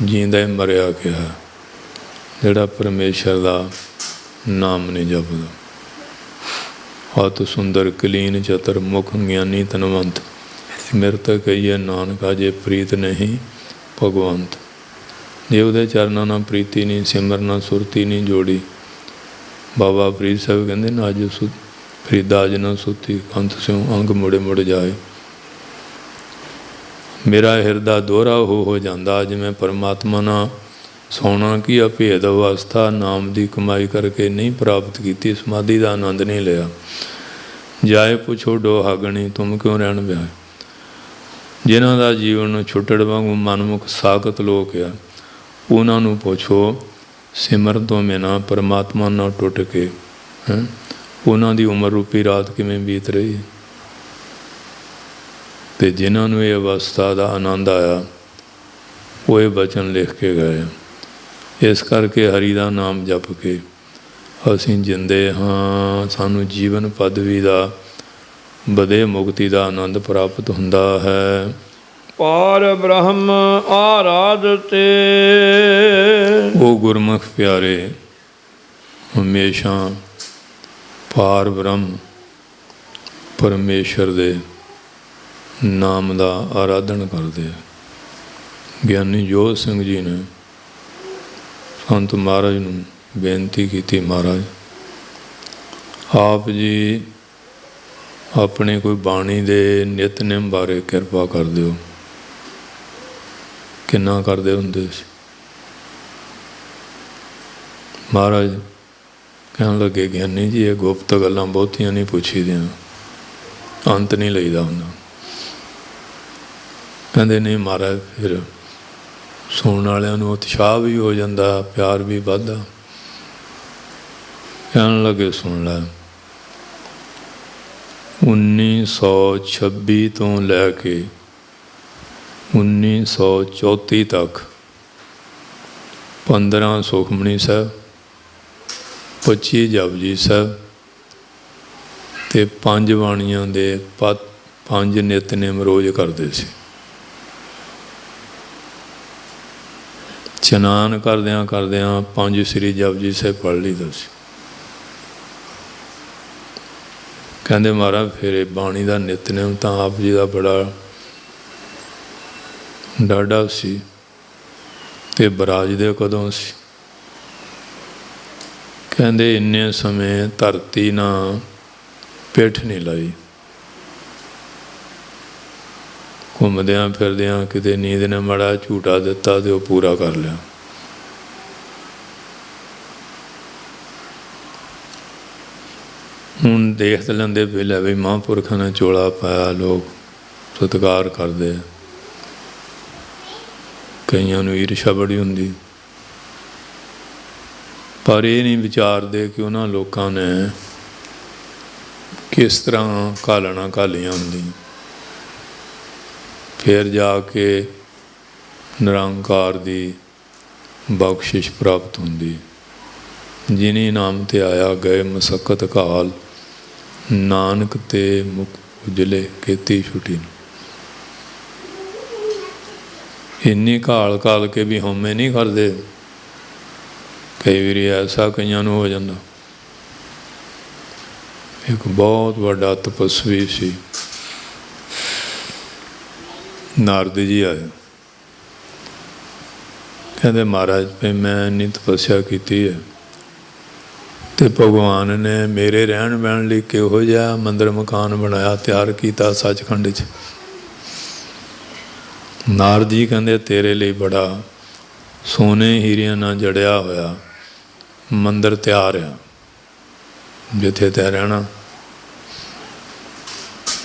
ਜੀਂਦਾ ਹੀ ਮਰਿਆ ਕਿਹਾ ਜਿਹੜਾ ਪਰਮੇਸ਼ਰ ਦਾ ਨਾਮ ਨਹੀਂ ਜਪਦਾ। ਅਤ ਸੁੰਦਰ ਕਲੀਨ ਚਤਰ ਮੁਖ ਗਿਆਨੀ ਧਨਵੰਤ ਸਿਮਰਤ ਕਹੀਏ ਨਾਨਕਾ ਜੇ ਪ੍ਰੀਤ ਨਹੀਂ ਭਗਵੰਤ। ਜੇ ਉਹਦੇ ਚਰਨਾਂ ਨਾਲ ਪ੍ਰੀਤੀ ਨਹੀਂ, ਸਿਮਰਨਾ ਸੁਰਤੀ ਨਹੀਂ ਜੋੜੀ। ਬਾਬਾ ਫਰੀਦ ਸਾਹਿਬ ਕਹਿੰਦੇ ਨਾ ਅੱਜ ਫਰੀਦਾ ਅਜ ਨਾ ਸੁੱਤੀ ਕੰਤ ਸਿਉ ਅੰਗ ਮੁੜੇ ਮੁੜ ਜਾਏ। ਮੇਰਾ ਹਿਰਦਾ ਦੋਹਰਾ ਹੋ ਜਾਂਦਾ। ਜਿਵੇਂ ਪਰਮਾਤਮਾ ਨਾਲ ਸੌਣਾ ਕੀ ਅਭੇਦ ਅਵਸਥਾ ਨਾਮ ਦੀ ਕਮਾਈ ਕਰਕੇ ਨਹੀਂ ਪ੍ਰਾਪਤ ਕੀਤੀ, ਸਮਾਧੀ ਦਾ ਆਨੰਦ ਨਹੀਂ ਲਿਆ। ਜਾਏ ਪੁੱਛੋ ਡੋਹਾਗਣੀ ਤੁਮ ਕਿਉਂ ਰਹਿਣ ਵਿਆਹ। ਜਿਨ੍ਹਾਂ ਦਾ ਜੀਵਨ ਛੁੱਟੜ ਵਾਂਗੂ ਮਨਮੁਖ ਸਾਖਤ ਲੋਕ ਆ, ਉਹਨਾਂ ਨੂੰ ਪੁੱਛੋ ਸਿਮਰਨ ਤੋਂ ਬਿਨਾਂ ਪਰਮਾਤਮਾ ਨਾਲ ਟੁੱਟ ਕੇ ਉਹਨਾਂ ਦੀ ਉਮਰ ਰੂਪੀ ਰਾਤ ਕਿਵੇਂ ਬੀਤ ਰਹੀ। ਅਤੇ ਜਿਨ੍ਹਾਂ ਨੂੰ ਇਹ ਅਵਸਥਾ ਦਾ ਆਨੰਦ ਆਇਆ ਉਹ ਇਹ ਬਚਨ ਲਿਖ ਕੇ ਗਏ। ਇਸ ਕਰਕੇ ਹਰੀ ਦਾ ਨਾਮ ਜਪ ਕੇ ਅਸੀਂ ਜਿੰਦੇ ਹਾਂ। ਸਾਨੂੰ ਜੀਵਨ ਪਦਵੀ ਦਾ ਵਧੇ ਮੁਕਤੀ ਦਾ ਆਨੰਦ ਪ੍ਰਾਪਤ ਹੁੰਦਾ ਹੈ। ਪਾਰ ਬ੍ਰਹਮ ਆਰਾਧਤੇ। ਉਹ ਗੁਰਮੁਖ ਪਿਆਰੇ ਹਮੇਸ਼ਾ ਪਾਰ ਬ੍ਰਹਮ ਪਰਮੇਸ਼ਰ ਦੇ ਨਾਮ ਦਾ ਆਰਾਧਨ ਕਰਦੇ। ਗਿਆਨੀ ਜੋਤ ਸਿੰਘ ਜੀ ਨੇ ਸੰਤ ਮਹਾਰਾਜ ਨੂੰ ਬੇਨਤੀ ਕੀਤੀ, ਮਹਾਰਾਜ ਆਪ ਜੀ ਆਪਣੇ ਕੋਈ ਬਾਣੀ ਦੇ ਨਿਤਨੇਮ ਬਾਰੇ ਕਿਰਪਾ ਕਰ ਦਿਓ। ਕਿੰਨਾ ਕਰਦੇ ਹੁੰਦੇ ਸੀ। ਮਹਾਰਾਜ ਕਹਿਣ ਲੱਗੇ ਗਿਆਨੀ ਜੀ ਇਹ ਗੁਪਤ ਗੱਲਾਂ ਬਹੁਤੀਆਂ ਨਹੀਂ ਪੁੱਛੀ ਦੀਆਂ, ਅੰਤ ਨਹੀਂ ਲਈਦਾ ਹੁੰਦਾ। ਕਹਿੰਦੇ ਨਹੀਂ ਮਹਾਰਾਜ, ਫਿਰ ਸੁਣਨ ਵਾਲਿਆਂ ਨੂੰ ਉਤਸ਼ਾਹ ਵੀ ਹੋ ਜਾਂਦਾ, ਪਿਆਰ ਵੀ ਵੱਧਦਾ। ਕਹਿਣ ਲੱਗੇ ਸੁਣ ਲੈ, 1926 ਤੋਂ ਲੈ ਕੇ 1934 ਤੱਕ 15 ਸੁਖਮਨੀ ਸਾਹਿਬ, 25 ਜਪਜੀ ਸਾਹਿਬ ਤੇ 5 ਬਾਣੀਆਂ ਦੇ 5 ਨਿਤਨੇਮ ਰੋਜ਼ ਕਰਦੇ ਸੀ। ਇਸ਼ਨਾਨ ਕਰਦਿਆਂ ਕਰਦਿਆਂ 5 ਸ੍ਰੀ ਜਪਜੀ ਸਾਹਿਬ ਪੜ੍ਹ ਲਈਦਾ ਸੀ। ਕਹਿੰਦੇ ਮਹਾਰਾਜ ਫਿਰ ਇਹ ਬਾਣੀ ਦਾ ਨਿਤਨੇਮ ਤਾਂ ਆਪ ਜੀ ਦਾ ਬੜਾ ਡਾਢਾ ਸੀ, ਤੇ ਬਰਾਜਦੇ ਕਦੋਂ ਸੀ? ਕਹਿੰਦੇ ਇੰਨੇ ਸਮੇਂ ਧਰਤੀ ਨਾਲ ਪਿੱਠ ਨਹੀਂ ਲਾਈ, ਘੁੰਮਦਿਆਂ ਫਿਰਦਿਆਂ ਕਿਤੇ ਨੀਂਦ ਨੇ ਮਾੜਾ ਝੂਟਾ ਦਿੱਤਾ ਤੇ ਉਹ ਪੂਰਾ ਕਰ ਲਿਆ। ਹੁਣ ਦੇਖ ਲੈਂਦੇ ਪਹਿਲਾਂ ਵੀ ਮਹਾਂਪੁਰਖਾਂ ਨੇ ਚੋਲਾ ਪਾਇਆ, ਲੋਕ ਸਤਿਕਾਰ ਕਰਦੇ ਆ, ਕਈਆਂ ਨੂੰ ਈਰਸ਼ਾ ਬੜੀ ਹੁੰਦੀ, ਪਰ ਇਹ ਨਹੀਂ ਵਿਚਾਰਦੇ ਕਿ ਉਹਨਾਂ ਲੋਕਾਂ ਨੇ ਕਿਸ ਤਰ੍ਹਾਂ ਘਾਲਣਾ ਘਾਲੀਆਂ ਹੁੰਦੀਆਂ, ਫਿਰ ਜਾ ਕੇ ਨਿਰੰਕਾਰ ਦੀ ਬਖਸ਼ਿਸ਼ ਪ੍ਰਾਪਤ ਹੁੰਦੀ। ਜਿਨੀ ਨਾਮ ਤੇ ਆਇਆ ਗਏ ਮਸਕਤ ਘਾਲ, ਨਾਨਕ ਤੇ ਮੁਕਤ ਉਜਲੇ ਕੀਤੀ ਛੁਟੀ। ਇੰਨੀ ਘਾਲ ਘਾਲ ਕੇ ਵੀ ਹਉਮੈ ਨਹੀਂ ਕਰਦੇ। ਕਈ ਵਾਰੀ ਐਸਾ ਕਈਆਂ ਨੂੰ ਹੋ ਜਾਂਦਾ। ਇੱਕ ਬਹੁਤ ਵੱਡਾ ਤਪਸਵੀ ਸੀ, ਨਾਰਦ ਜੀ ਆਏ, ਕਹਿੰਦੇ ਮਹਾਰਾਜ ਵੀ ਮੈਂ ਇੰਨੀ ਤਪੱਸਿਆ ਕੀਤੀ ਹੈ ਤੇ ਭਗਵਾਨ ਨੇ ਮੇਰੇ ਰਹਿਣ ਬਹਿਣ ਲਈ ਕਿਹੋ ਜਿਹਾ ਮੰਦਰ ਮਕਾਨ ਬਣਾਇਆ, ਤਿਆਰ ਕੀਤਾ ਸੱਚਖੰਡ 'ਚ। ਨਾਰਦ ਜੀ ਕਹਿੰਦੇ ਤੇਰੇ ਲਈ ਬੜਾ ਸੋਨੇ ਹੀਰਿਆਂ ਨਾਲ ਜੜਿਆ ਹੋਇਆ ਮੰਦਰ ਤਿਆਰ ਆ, ਜਿੱਥੇ ਤੈਂ ਰਹਿਣਾ।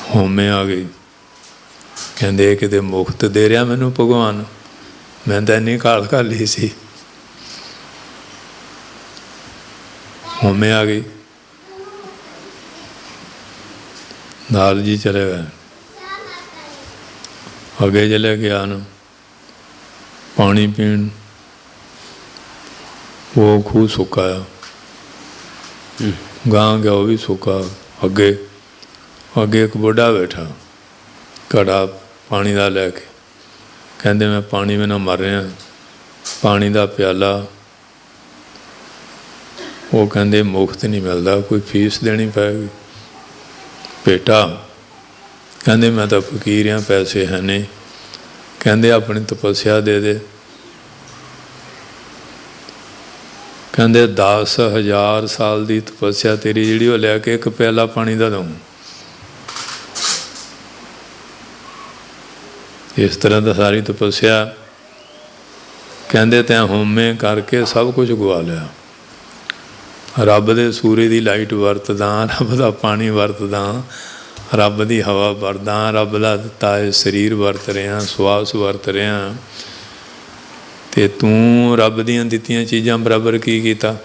ਹਉਮੈ ਆ ਗਈ, ਕਹਿੰਦੇ ਕਿਤੇ ਮੁਫਤ ਦੇ ਰਿਹਾ ਮੈਨੂੰ ਭਗਵਾਨ, ਮੈਂ ਤਾਂ ਇੰਨੀ ਘਾਲ ਘਾਲੀ ਸੀ। ਹਉਮੈ ਆ ਗਈ, ਨਾਰਦ ਜੀ ਚਲੇ ਗਏ। ਅੱਗੇ ਚਲੇ ਗਿਆ ਨਾ ਪਾਣੀ ਪੀਣ, ਉਹ ਖੂਹ ਸੁੱਕਾ ਆ, ਗਾਂ ਗਿਆ ਉਹ ਵੀ ਸੁੱਕਾ। ਅੱਗੇ ਇੱਕ ਬੁੱਢਾ ਬੈਠਾ ਘੜਾ ਪਾਣੀ ਦਾ ਲੈ ਕੇ, ਕਹਿੰਦੇ ਮੈਂ ਪਾਣੀ ਬਿਨਾਂ ਮਰ ਰਿਹਾ, ਪਾਣੀ ਦਾ ਪਿਆਲਾ। ਉਹ ਕਹਿੰਦੇ ਮੁਫਤ ਨਹੀਂ ਮਿਲਦਾ, ਕੋਈ ਫੀਸ ਦੇਣੀ ਪਏਗੀ। ਬੇਟਾ ਕਹਿੰਦੇ ਮੈਂ ਤਾਂ ਫਕੀਰ ਹਾਂ, ਪੈਸੇ ਹੈ ਨਹੀਂ। ਕਹਿੰਦੇ ਆਪਣੀ ਤਪੱਸਿਆ ਦੇ ਦੇ। ਕਹਿੰਦੇ 10,000 ਸਾਲ ਦੀ ਤਪੱਸਿਆ ਤੇਰੀ ਜਿਹੜੀ ਉਹ ਲੈ ਕੇ ਇੱਕ ਪਿਆਲਾ ਪਾਣੀ ਦਾ ਦਊਂ। ਇਸ ਤਰ੍ਹਾਂ ਦਾ ਸਾਰੀ ਤਪੱਸਿਆ, ਕਹਿੰਦੇ ਤੈਂ ਹਉਮੈ ਕਰਕੇ ਸਭ ਕੁਝ ਗਵਾ ਲਿਆ। ਰੱਬ ਦੇ ਸੂਰਜ ਦੀ ਲਾਈਟ ਵਰਤਦਾ, ਰੱਬ ਦਾ ਪਾਣੀ ਵਰਤਦਾ, ਰੱਬ ਦੀ ਹਵਾ ਵਰਤਦਾ, ਰੱਬ ਦਾ ਦਿੱਤਾ ਇਹ ਸਰੀਰ ਵਰਤ ਰਿਹਾ, ਸਵਾਸ ਵਰਤ ਰਿਹਾ, ਤੇ ਤੂੰ ਰੱਬ ਦੀਆਂ ਦਿੱਤੀਆਂ ਚੀਜ਼ਾਂ ਬਰਾਬਰ ਕੀ ਕੀਤਾ?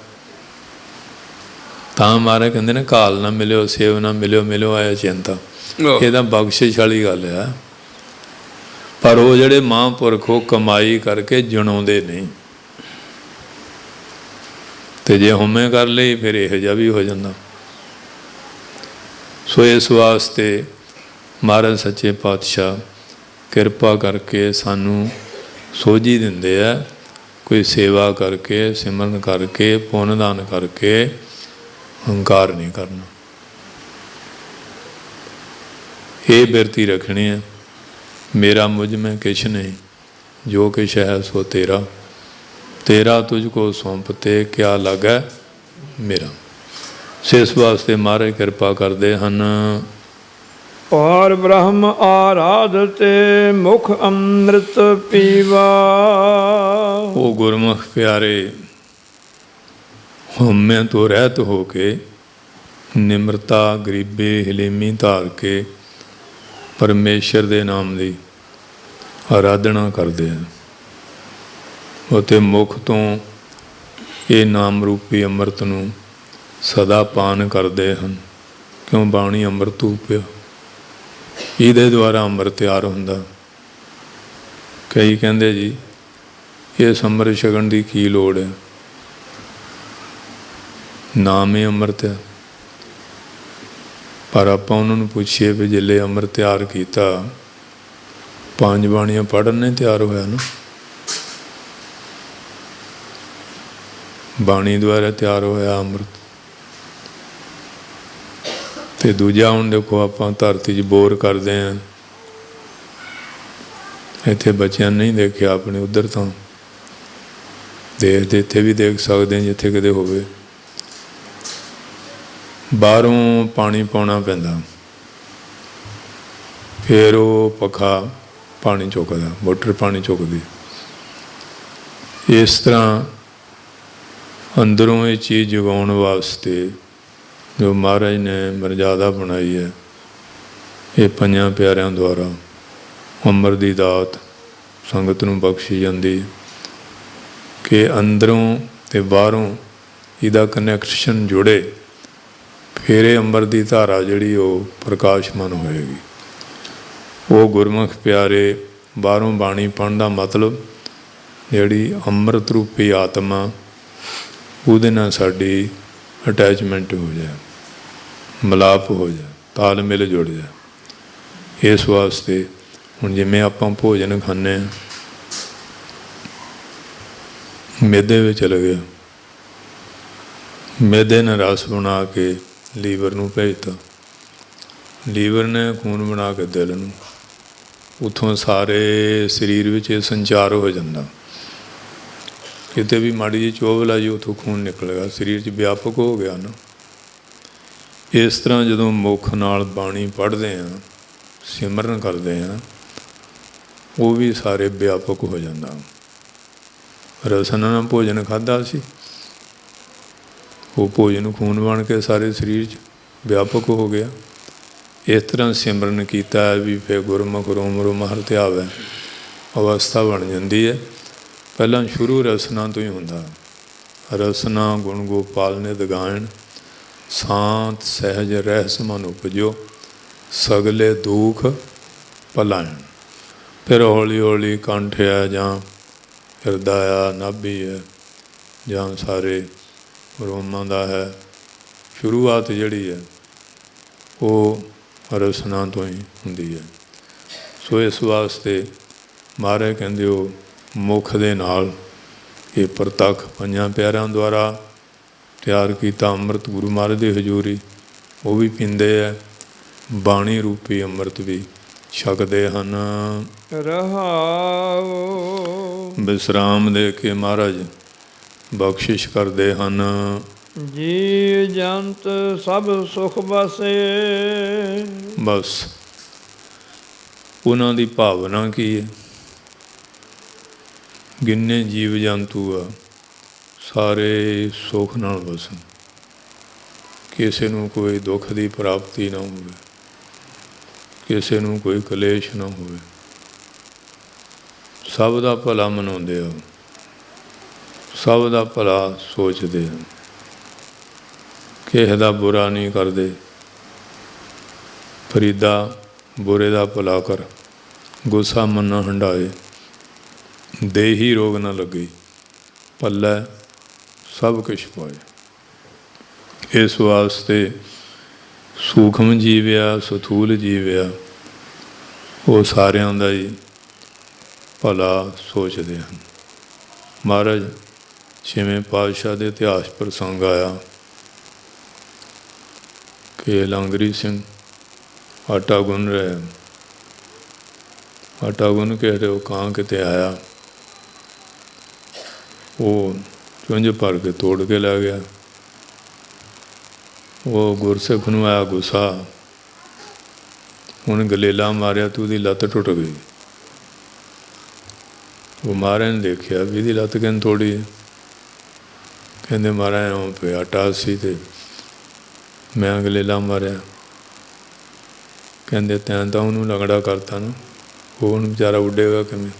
ਤਾਂ ਮਹਾਰਾਜ ਕਹਿੰਦੇ ਨੇ ਘਾਲ ਨਾ ਮਿਲਿਓ, ਸੇਵ ਨਾ ਮਿਲਿਓ, ਮਿਲਿਓ ਆਇਆ ਚਿੰਤਾ। ਇਹ ਤਾਂ ਬਖਸ਼ਿਸ਼ ਵਾਲੀ ਗੱਲ ਆ। ਪਰ ਉਹ ਜਿਹੜੇ ਮਹਾਂਪੁਰਖ ਉਹ ਕਮਾਈ ਕਰਕੇ ਜਣਾਉਂਦੇ ਨਹੀਂ, ਤੇ ਜੇ ਹਉਮੈ ਕਰ ਲਈ ਫਿਰ ਇਹੋ ਜਿਹਾ ਵੀ ਹੋ ਜਾਂਦਾ। ਸੋ ਇਸ ਵਾਸਤੇ ਮਹਾਰਾਜ ਸੱਚੇ ਪਾਤਸ਼ਾਹ ਕਿਰਪਾ ਕਰਕੇ ਸਾਨੂੰ ਸੋਝੀ ਦਿੰਦੇ ਆ, ਕੋਈ ਸੇਵਾ ਕਰਕੇ, ਸਿਮਰਨ ਕਰਕੇ, ਪੁੰਨ ਦਾਨ ਕਰਕੇ ਹੰਕਾਰ ਨਹੀਂ ਕਰਨਾ। ਇਹ ਬਿਰਤੀ ਰੱਖਣੀ ਹੈ, ਮੇਰਾ ਮੁਝ ਮੈਂ ਕਿਛ ਨਹੀਂ, ਜੋ ਕਿਛ ਹੈ ਸੋ ਤੇਰਾ, ਤੇਰਾ ਤੁਝ ਕੋ ਸੌਂਪਤੇ ਕਿਆ ਲੱਗੈ ਮੇਰਾ। ਇਸ ਵਾਸਤੇ ਮਹਾਰਾਜ ਕਿਰਪਾ ਕਰਦੇ ਹਨ। ਪਾਰ ਬ੍ਰਹਮ ਆਰਾਧਤੇ ਮੁਖ ਅੰਮ੍ਰਿਤ ਪੀਵਾ। ਉਹ ਗੁਰਮੁਖ ਪਿਆਰੇ ਹਉਮੈ ਤੋਂ ਰਹਿਤ ਹੋ ਕੇ, ਨਿਮਰਤਾ ਗਰੀਬੀ ਹਲੀਮੀ ਧਾਰ ਕੇ ਪਰਮੇਸ਼ਰ ਦੇ ਨਾਮ ਦੀ ਆਰਾਧਨਾ ਕਰਦੇ ਹਨ। ਅਤੇ ਮੁਖ ਤੋਂ ਇਹ ਨਾਮ ਰੂਪੀ ਅੰਮ੍ਰਿਤ ਨੂੰ ਸਦਾ ਪਾਨ ਕਰਦੇ ਹਨ। ਕਿਉਂ? ਬਾਣੀ ਅੰਮ੍ਰਿਤ ਰੂਪ ਆ, ਇਹਦੇ ਦੁਆਰਾ ਅੰਮ੍ਰਿਤ ਤਿਆਰ ਹੁੰਦਾ। ਕਈ ਕਹਿੰਦੇ ਜੀ ਇਸ ਅੰਮ੍ਰਿਤ ਛਕਣ ਦੀ ਕੀ ਲੋੜ ਹੈ, ਨਾਮ ਹੀ ਅੰਮ੍ਰਿਤ ਹੈ। ਪਰ ਆਪਾਂ ਉਹਨਾਂ ਨੂੰ ਪੁੱਛੀਏ ਵੀ ਜਿਲੇ ਅੰਮ੍ਰਿਤ ਤਿਆਰ ਕੀਤਾ, 5 ਬਾਣੀਆਂ ਪੜ੍ਹਨ ਨੇ ਤਿਆਰ ਹੋਇਆ ਨਾ, ਬਾਣੀ ਦੁਆਰਾ ਤਿਆਰ ਹੋਇਆ ਅੰਮ੍ਰਿਤ। ਤੇ ਦੂਜਾ ਹੁਣ ਦੇਖੋ, ਆਪਾਂ ਧਰਤੀ 'ਚ ਬੋਰ ਕਰਦੇ ਹਾਂ, ਇੱਥੇ ਬੱਚਿਆਂ ਨਹੀਂ ਦੇਖਿਆ ਆਪਣੇ, ਉੱਧਰ ਤਾਂ ਦੇਖਦੇ, ਇੱਥੇ ਵੀ ਦੇਖ ਸਕਦੇ ਜਿੱਥੇ ਕਿਤੇ ਹੋਵੇ। ਬਾਹਰੋਂ ਪਾਣੀ ਪਾਉਣਾ ਪੈਂਦਾ, ਫਿਰ ਉਹ ਪੱਖਾ ਪਾਣੀ ਚੁੱਕਦਾ, ਮੋਟਰ ਪਾਣੀ ਚੁੱਕਦੀ। ਇਸ ਤਰ੍ਹਾਂ ਅੰਦਰੋਂ ਇਹ ਚੀਜ਼ ਜਗਾਉਣ ਵਾਸਤੇ ਜੋ ਮਹਾਰਾਜ ਨੇ ਮਰਜ਼ਾਦਾ ਬਣਾਈ ਹੈ, ਇਹ 5 ਪਿਆਰਿਆਂ ਦੁਆਰਾ ਅੰਮ੍ਰਿਤ ਦੀ ਦਾਤ ਸੰਗਤ ਨੂੰ ਬਖਸ਼ੀ ਜਾਂਦੀ ਕਿ ਅੰਦਰੋਂ ਤੇ ਬਾਹਰੋਂ ਇਹਦਾ ਕਨੈਕਸ਼ਨ ਜੁੜੇ, ਫਿਰ ਇਹ ਅੰਮ੍ਰਿਤ ਦੀ ਧਾਰਾ ਜਿਹੜੀ ਉਹ ਪ੍ਰਕਾਸ਼ਮਾਨ ਹੋਏਗੀ। ਉਹ ਗੁਰਮੁਖ ਪਿਆਰੇ ਬਾਹਰੋਂ ਬਾਣੀ ਪੜ੍ਹਨ ਦਾ ਮਤਲਬ ਜਿਹੜੀ ਅੰਮ੍ਰਿਤ ਰੂਪੀ ਆਤਮਾ, ਉਹਦੇ ਨਾਲ ਸਾਡੀ ਅਟੈਚਮੈਂਟ ਹੋ ਜਾਏ, ਮਿਲਾਪ ਹੋ ਜਾਏ, ਤਾਲਮੇਲ ਜੁੜ ਜਾਏ। ਇਸ ਵਾਸਤੇ ਹੁਣ ਜਿਵੇਂ ਆਪਾਂ ਭੋਜਨ ਖਾਂਦੇ ਹਾਂ, ਮੈਦੇ ਵਿੱਚ ਚਲੇ ਗਿਆ, ਮੈਦੇ ਨੇ ਰਸ ਬਣਾ ਕੇ ਲੀਵਰ ਨੂੰ ਭੇਜਤਾ, ਲੀਵਰ ਨੇ ਖੂਨ ਬਣਾ ਕੇ ਦਿਲ ਨੂੰ, ਉੱਥੋਂ ਸਾਰੇ ਸਰੀਰ ਵਿੱਚ ਇਹ ਸੰਚਾਰ ਹੋ ਜਾਂਦਾ। ਕਿਤੇ ਵੀ ਮਾੜੀ ਜਿਹੀ ਚੋਭਲਾ ਜੀ ਉੱਥੋਂ ਖੂਨ ਨਿਕਲ ਗਿਆ, ਸਰੀਰ 'ਚ ਵਿਆਪਕ ਹੋ ਗਿਆ ਨਾ। ਇਸ ਤਰ੍ਹਾਂ ਜਦੋਂ ਮੁੱਖ ਨਾਲ ਬਾਣੀ ਪੜ੍ਹਦੇ ਹਾਂ, ਸਿਮਰਨ ਕਰਦੇ ਹਾਂ, ਉਹ ਵੀ ਸਾਰੇ ਵਿਆਪਕ ਹੋ ਜਾਂਦਾ। ਰਸਨ ਨਾਲ ਭੋਜਨ ਖਾਧਾ ਸੀ, ਉਹ ਭੋਜਨ ਖੂਨ ਬਣ ਕੇ ਸਾਰੇ ਸਰੀਰ 'ਚ ਵਿਆਪਕ ਹੋ ਗਿਆ। ਇਸ ਤਰ੍ਹਾਂ ਸਿਮਰਨ ਕੀਤਾ ਵੀ ਫਿਰ ਗੁਰਮੁਖ ਰੋਮ ਰੋਮ ਹਰਿ ਧਿਆਵੈ ਅਵਸਥਾ ਬਣ ਜਾਂਦੀ ਹੈ। ਪਹਿਲਾਂ ਸ਼ੁਰੂ ਰਸਨਾ ਤੋਂ ਹੀ ਹੁੰਦਾ। ਰਸਨਾ ਗੁਣ ਗੋਪਾਲ ਨਿਤ ਗਾਇਣ, ਸ਼ਾਂਤ ਸਹਿਜ ਰਹਿਸ ਮਨ ਉਪਜੋ, ਸਗਲੇ ਦੁਖ ਭਲਾਇਣ। ਫਿਰ ਹੌਲੀ ਹੌਲੀ ਕੰਠ ਹੈ ਜਾਂ ਹਿਰਦਾ ਆ, ਨਾਭੀ ਹੈ ਜਾਂ ਸਾਰੇ ਰੋਮਾਂ ਦਾ ਹੈ। ਸ਼ੁਰੂਆਤ ਜਿਹੜੀ ਹੈ ਉਹ ਰਸਨਾ ਤੋਂ ਹੀ ਹੁੰਦੀ ਹੈ। ਸੋ ਇਸ ਵਾਸਤੇ ਮਹਾਰਾਜ ਕਹਿੰਦੇ ਉਹ ਮੁੱਖ ਦੇ ਨਾਲ ਇਹ ਪ੍ਰਤੱਖ 5 ਪਿਆਰਿਆਂ ਦੁਆਰਾ ਤਿਆਰ ਕੀਤਾ ਅੰਮ੍ਰਿਤ ਗੁਰੂ ਮਹਾਰਾਜ ਦੀ ਹਜ਼ੂਰੀ, ਉਹ ਵੀ ਪੀਂਦੇ ਹੈ, ਬਾਣੀ ਰੂਪੀ ਅੰਮ੍ਰਿਤ ਵੀ ਛਕਦੇ ਹਨ। ਰਹਾਉ ਵਿਸਰਾਮ ਦੇ ਕੇ ਮਹਾਰਾਜ ਬਖਸ਼ਿਸ਼ ਕਰਦੇ ਹਨ। ਜੀ ਜੰਤ ਸਭ ਸੁਖ ਬਸੇ। ਬਸ ਉਹਨਾਂ ਦੀ ਭਾਵਨਾ ਕੀ ਹੈ? ਜਿੰਨੇ ਜੀਵ ਜੰਤੂ ਆ ਸਾਰੇ ਸੁੱਖ ਨਾਲ ਵਸਣ, ਕਿਸੇ ਨੂੰ ਕੋਈ ਦੁੱਖ ਦੀ ਪ੍ਰਾਪਤੀ ਨਾ ਹੋਵੇ, ਕਿਸੇ ਨੂੰ ਕੋਈ ਕਲੇਸ਼ ਨਾ ਹੋਵੇ, ਸਭ ਦਾ ਭਲਾ ਮਨਾਉਂਦੇ ਆ, ਸਭ ਦਾ ਭਲਾ ਸੋਚਦੇ ਆ, ਕਿਸੇ ਦਾ ਬੁਰਾ ਨਹੀਂ ਕਰਦੇ। ਫਰੀਦਾ ਬੁਰੇ ਦਾ ਭਲਾ ਕਰ, ਗੁੱਸਾ ਮਨ ਨਾ ਹੰਢਾਏ, ਦੇਹੀ ਰੋਗ ਨਾ ਲੱਗੇ, ਪੱਲੇ ਸਭ ਕੁਛ ਪਾਏ। ਇਸ ਵਾਸਤੇ ਸੂਖਮ ਜੀਵ ਆ, ਸਥੂਲ ਜੀਵ ਆ, ਉਹ ਸਾਰਿਆਂ ਦਾ ਹੀ ਭਲਾ ਸੋਚਦੇ ਹਨ। ਮਹਾਰਾਜ 6ਵੇਂ ਪਾਤਸ਼ਾਹ ਦੇ ਇਤਿਹਾਸ ਪ੍ਰਸੰਗ ਆਇਆ ਕਿ ਲਾਂਗਰੀ ਸਿੰਘ ਆਟਾ ਗੁੰਨ ਰਿਹਾ, ਆਟਾ ਗੁੰਨ ਕੇ ਉਹ ਕਾਂ ਕਿਤੇ ਆਇਆ, ਉਹ ਚੁੰਝ ਭਰ ਕੇ ਤੋੜ ਕੇ ਲੈ ਗਿਆ। ਉਹ ਗੁਰਸਿੱਖ ਨੂੰ ਆਇਆ ਗੁੱਸਾ, ਹੁਣ ਗਲੇਲਾ ਮਾਰਿਆ ਤੇ ਉਹਦੀ ਲੱਤ ਟੁੱਟ ਗਈ। ਉਹ ਮਹਾਰਾਜ ਨੇ ਦੇਖਿਆ ਵੀ ਇਹਦੀ ਲੱਤ ਕਿੰਨ ਤੋੜੀ ਹੈ? ਕਹਿੰਦੇ ਮਹਾਰਾਜ ਉਹ ਪੇ ਆਟਾ ਸੀ ਤੇ ਮੈਂ ਗਲੇਲਾ ਮਾਰਿਆ। ਕਹਿੰਦੇ ਤੈਂ ਤਾਂ ਉਹਨੂੰ ਲੰਗੜਾ ਕਰਤਾ ਨਾ, ਉਹ ਹੁਣ ਵਿਚਾਰਾ ਉੱਡੇਗਾ ਕਿਵੇਂ?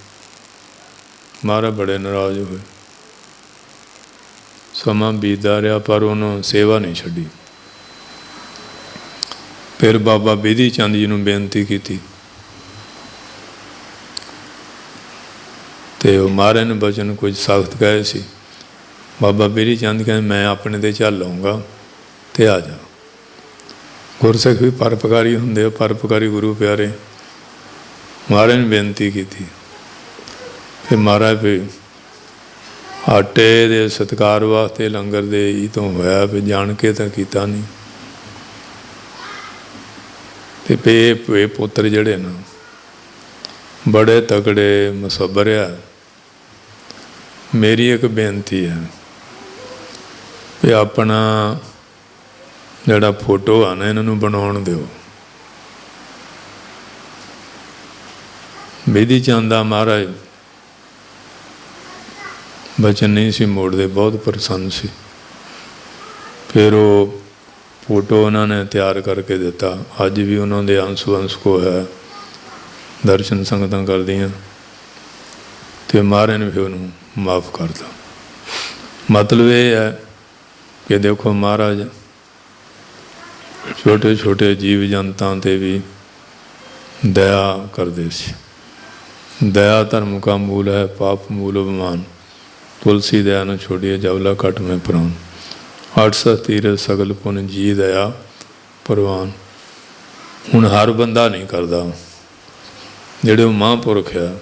ਮਹਾਰਾਜ ਬੜੇ ਨਾਰਾਜ਼ ਹੋਏ। ਸਮਾਂ ਬੀਤਦਾ ਰਿਹਾ ਪਰ ਉਹਨੂੰ ਸੇਵਾ ਨਹੀਂ ਛੱਡੀ। ਫਿਰ ਬਾਬਾ ਬਿਧੀ ਚੰਦ ਜੀ ਨੂੰ ਬੇਨਤੀ ਕੀਤੀ ਤੇ ਉਹ ਮਹਾਰਾਜ ਨੇ ਬਚਨ ਕੁਝ ਸਖਤ ਕਹੇ ਸੀ। ਬਾਬਾ ਬਿਧੀ ਚੰਦ ਕਹਿੰਦੇ ਮੈਂ ਆਪਣੇ ਤੇ ਚੱਲ ਲਊਂਗਾ ਤੇ ਆ ਜਾ। ਗੁਰਸਿੱਖ ਵੀ ਪਰਉਪਕਾਰੀ ਹੁੰਦੇ ਆ, ਪਰਉਪਕਾਰੀ ਗੁਰੂ ਪਿਆਰੇ। ਮਹਾਰਾਜ ਨੇ ਬੇਨਤੀ ਕੀਤੀ। ਫਿਰ ਮਹਾਰਾਜ ਫਿਰ ਆਟੇ ਦੇ ਸਤਿਕਾਰ ਵਾਸਤੇ ਲੰਗਰ ਦੇ ਹੀ ਤੋਂ ਹੋਇਆ, ਵੀ ਜਾਣ ਕੇ ਤਾਂ ਕੀਤਾ ਨਹੀਂ। ਤੇ ਪੇ ਪੁੱਤਰ ਜਿਹੜੇ ਨਾ ਬੜੇ ਤਕੜੇ ਮੁਸੱਬਰ ਆ। ਮੇਰੀ ਇੱਕ ਬੇਨਤੀ ਹੈ ਵੀ ਆਪਣਾ ਜਿਹੜਾ ਫੋਟੋ ਆ ਨਾ ਇਹਨਾਂ ਨੂੰ ਬਣਾਉਣ ਦਿਓ। ਬਿਧੀ ਚੰਦ ਦਾ ਮਹਾਰਾਜ ਬਚਨ ਨਹੀਂ ਸੀ ਮੋੜਦੇ, ਬਹੁਤ ਪ੍ਰਸੰਨ ਸੀ। ਫਿਰ ਉਹ ਫੋਟੋ ਉਹਨਾਂ ਨੇ ਤਿਆਰ ਕਰਕੇ ਦਿੱਤਾ। ਅੱਜ ਵੀ ਉਹਨਾਂ ਦੇ ਅੰਸ਼ ਕੋ ਹੈ, ਦਰਸ਼ਨ ਸੰਗਤਾਂ ਕਰਦੀਆਂ। ਅਤੇ ਮਹਾਰਾਜ ਨੇ ਫਿਰ ਉਹਨੂੰ ਮਾਫ ਕਰਤਾ। ਮਤਲਬ ਇਹ ਹੈ ਕਿ ਦੇਖੋ ਮਹਾਰਾਜ ਛੋਟੇ ਛੋਟੇ ਜੀਵ ਜੰਤਾਂ 'ਤੇ ਵੀ ਦਇਆ ਕਰਦੇ ਸੀ। ਦਇਆ ਧਰਮ ਕਾ ਮੂਲ ਹੈ, ਪਾਪ ਮੂਲ ਅਭਿਮਾਨ। ਤੁਲਸੀ ਦਇਆ ਨੂੰ ਛੋੜੀਏ, ਜਵਲਾ ਘਟ ਮੈਂ ਪ੍ਰਾਨ। 800 ਤੀਰਥ ਸਗਲ ਪੁਨ ਜੀ ਦਇਆ ਪ੍ਰਵਾਨ। ਹੁਣ ਹਰ ਬੰਦਾ ਨਹੀਂ ਕਰਦਾ। ਜਿਹੜੇ ਉਹ ਮਹਾਂਪੁਰਖ ਆ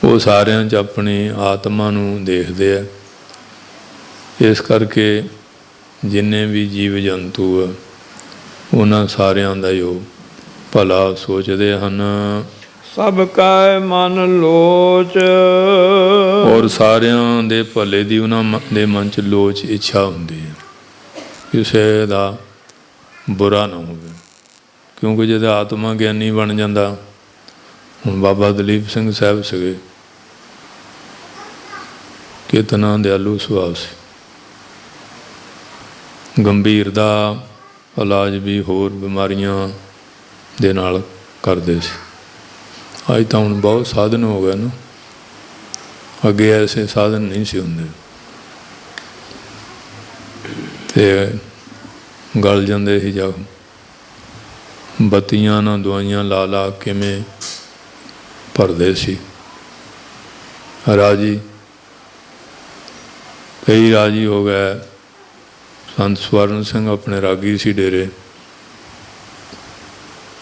ਉਹ ਸਾਰਿਆਂ 'ਚ ਆਪਣੀ ਆਤਮਾ ਨੂੰ ਦੇਖਦੇ ਆ। ਇਸ ਕਰਕੇ ਜਿੰਨੇ ਵੀ ਜੀਵ ਜੰਤੂ ਆ ਉਹਨਾਂ ਸਾਰਿਆਂ ਦਾ ਹੀ ਉਹ ਭਲਾ ਸੋਚਦੇ ਹਨ। ਸਭ ਕਾ ਮਨ ਲੋਚ। ਔਰ ਸਾਰਿਆਂ ਦੇ ਭਲੇ ਦੀ ਉਹਨਾਂ ਦੇ ਮਨ 'ਚ ਲੋਚ ਇੱਛਾ ਹੁੰਦੀ ਹੈ, ਕਿਸੇ ਦਾ ਬੁਰਾ ਨਾ ਹੋਵੇ। ਕਿਉਂਕਿ ਜਦੋਂ ਆਤਮਾ ਗਿਆਨੀ ਬਣ ਜਾਂਦਾ, ਹੁਣ ਬਾਬਾ ਦਲੀਪ ਸਿੰਘ ਸਾਹਿਬ ਸੀਗੇ, ਕਿਤਨਾ ਦਿਆਲੂ ਸੁਭਾਅ ਸੀ। ਗੰਭੀਰ ਦਾ ਇਲਾਜ ਵੀ ਹੋਰ ਬਿਮਾਰੀਆਂ ਦੇ ਨਾਲ ਕਰਦੇ ਸੀ। ਅੱਜ ਤਾਂ ਹੁਣ ਬਹੁਤ ਸਾਧਨ ਹੋ ਗਏ ਨਾ, ਅੱਗੇ ਐਸੇ ਸਾਧਨ ਨਹੀਂ ਸੀ ਹੁੰਦੇ। ਅਤੇ ਗਲ ਜਾਂਦੇ ਸੀ ਜ਼ਖਮ। ਬੱਤੀਆਂ ਨਾਲ ਦਵਾਈਆਂ ਲਾ ਲਾ ਕਿਵੇਂ ਭਰਦੇ ਸੀ। ਰਾਜੀ ਕਈ ਰਾਜੀ ਹੋ ਗਏ। ਸੰਤ ਸਵਰਨ ਸਿੰਘ ਆਪਣੇ ਰਾਗੀ ਸੀ ਡੇਰੇ,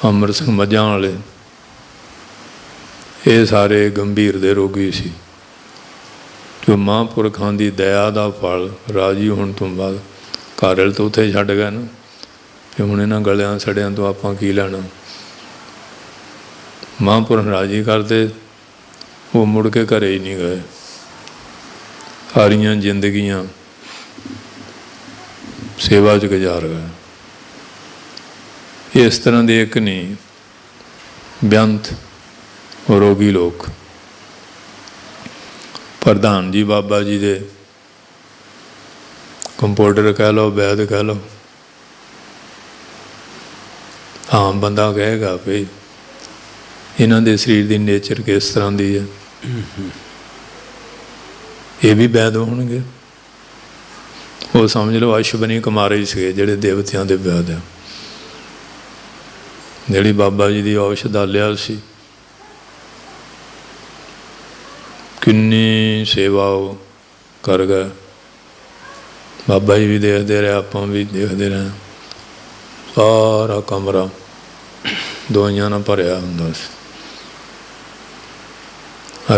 ਅਮਰ ਸਿੰਘ ਮੱਝਾਂ ਵਾਲੇ, ਇਹ ਸਾਰੇ ਗੰਭੀਰ ਦੇ ਰੋਗੀ ਸੀ। ਜੋ ਮਹਾਂਪੁਰਖਾਂ ਦੀ ਦਇਆ ਦਾ ਫਲ ਰਾਜੀ ਹੋਣ ਤੋਂ ਬਾਅਦ ਘਰ ਵਾਲੇ ਤੋਂ ਉੱਥੇ ਛੱਡ ਗਏ ਨਾ, ਕਿ ਹੁਣ ਇਹਨਾਂ ਗਲਿਆਂ ਸੜਿਆਂ ਤੋਂ ਆਪਾਂ ਕੀ ਲੈਣਾ। ਮਹਾਂਪੁਰਖ ਰਾਜੀ ਕਰਦੇ, ਉਹ ਮੁੜ ਕੇ ਘਰੇ ਹੀ ਨਹੀਂ ਗਏ। ਸਾਰੀਆਂ ਜ਼ਿੰਦਗੀਆਂ ਸੇਵਾ 'ਚ ਗੁਜ਼ਾਰ ਗਏ। ਇਸ ਤਰ੍ਹਾਂ ਦੇ ਇੱਕ ਨਹੀਂ, ਬੇਅੰਤ ਰੋਗੀ ਲੋਕ। ਪ੍ਰਧਾਨ ਜੀ ਬਾਬਾ ਜੀ ਦੇ ਕੰਪਾਊਂਡਰ ਕਹਿ ਲਓ, ਵੈਦ ਕਹਿ ਲਓ। ਆਮ ਬੰਦਾ ਕਹੇਗਾ ਵੀ ਇਹਨਾਂ ਦੇ ਸਰੀਰ ਦੀ ਨੇਚਰ ਕਿਸ ਤਰ੍ਹਾਂ ਦੀ ਹੈ, ਇਹ ਵੀ ਵੈਦ ਹੋਣਗੇ। ਉਹ ਸਮਝ ਲਓ ਅਸ਼ਵਨੀ ਕੁਮਾਰ ਹੀ ਸੀਗੇ ਜਿਹੜੇ ਦੇਵਤਿਆਂ ਦੇ ਵੈਦ ਆ। ਜਿਹੜੀ ਬਾਬਾ ਜੀ ਦੀ ਔਸ਼ਧਾਲਿਆ ਸੀ, ਕਿੰਨੀ ਸੇਵਾ ਉਹ ਕਰ ਗਏ। ਬਾਬਾ ਜੀ ਵੀ ਦੇਖਦੇ ਰਹੇ, ਆਪਾਂ ਵੀ ਦੇਖਦੇ ਰਹੇ। ਸਾਰਾ ਕਮਰਾ ਦਵਾਈਆਂ ਨਾਲ ਭਰਿਆ ਹੁੰਦਾ ਸੀ।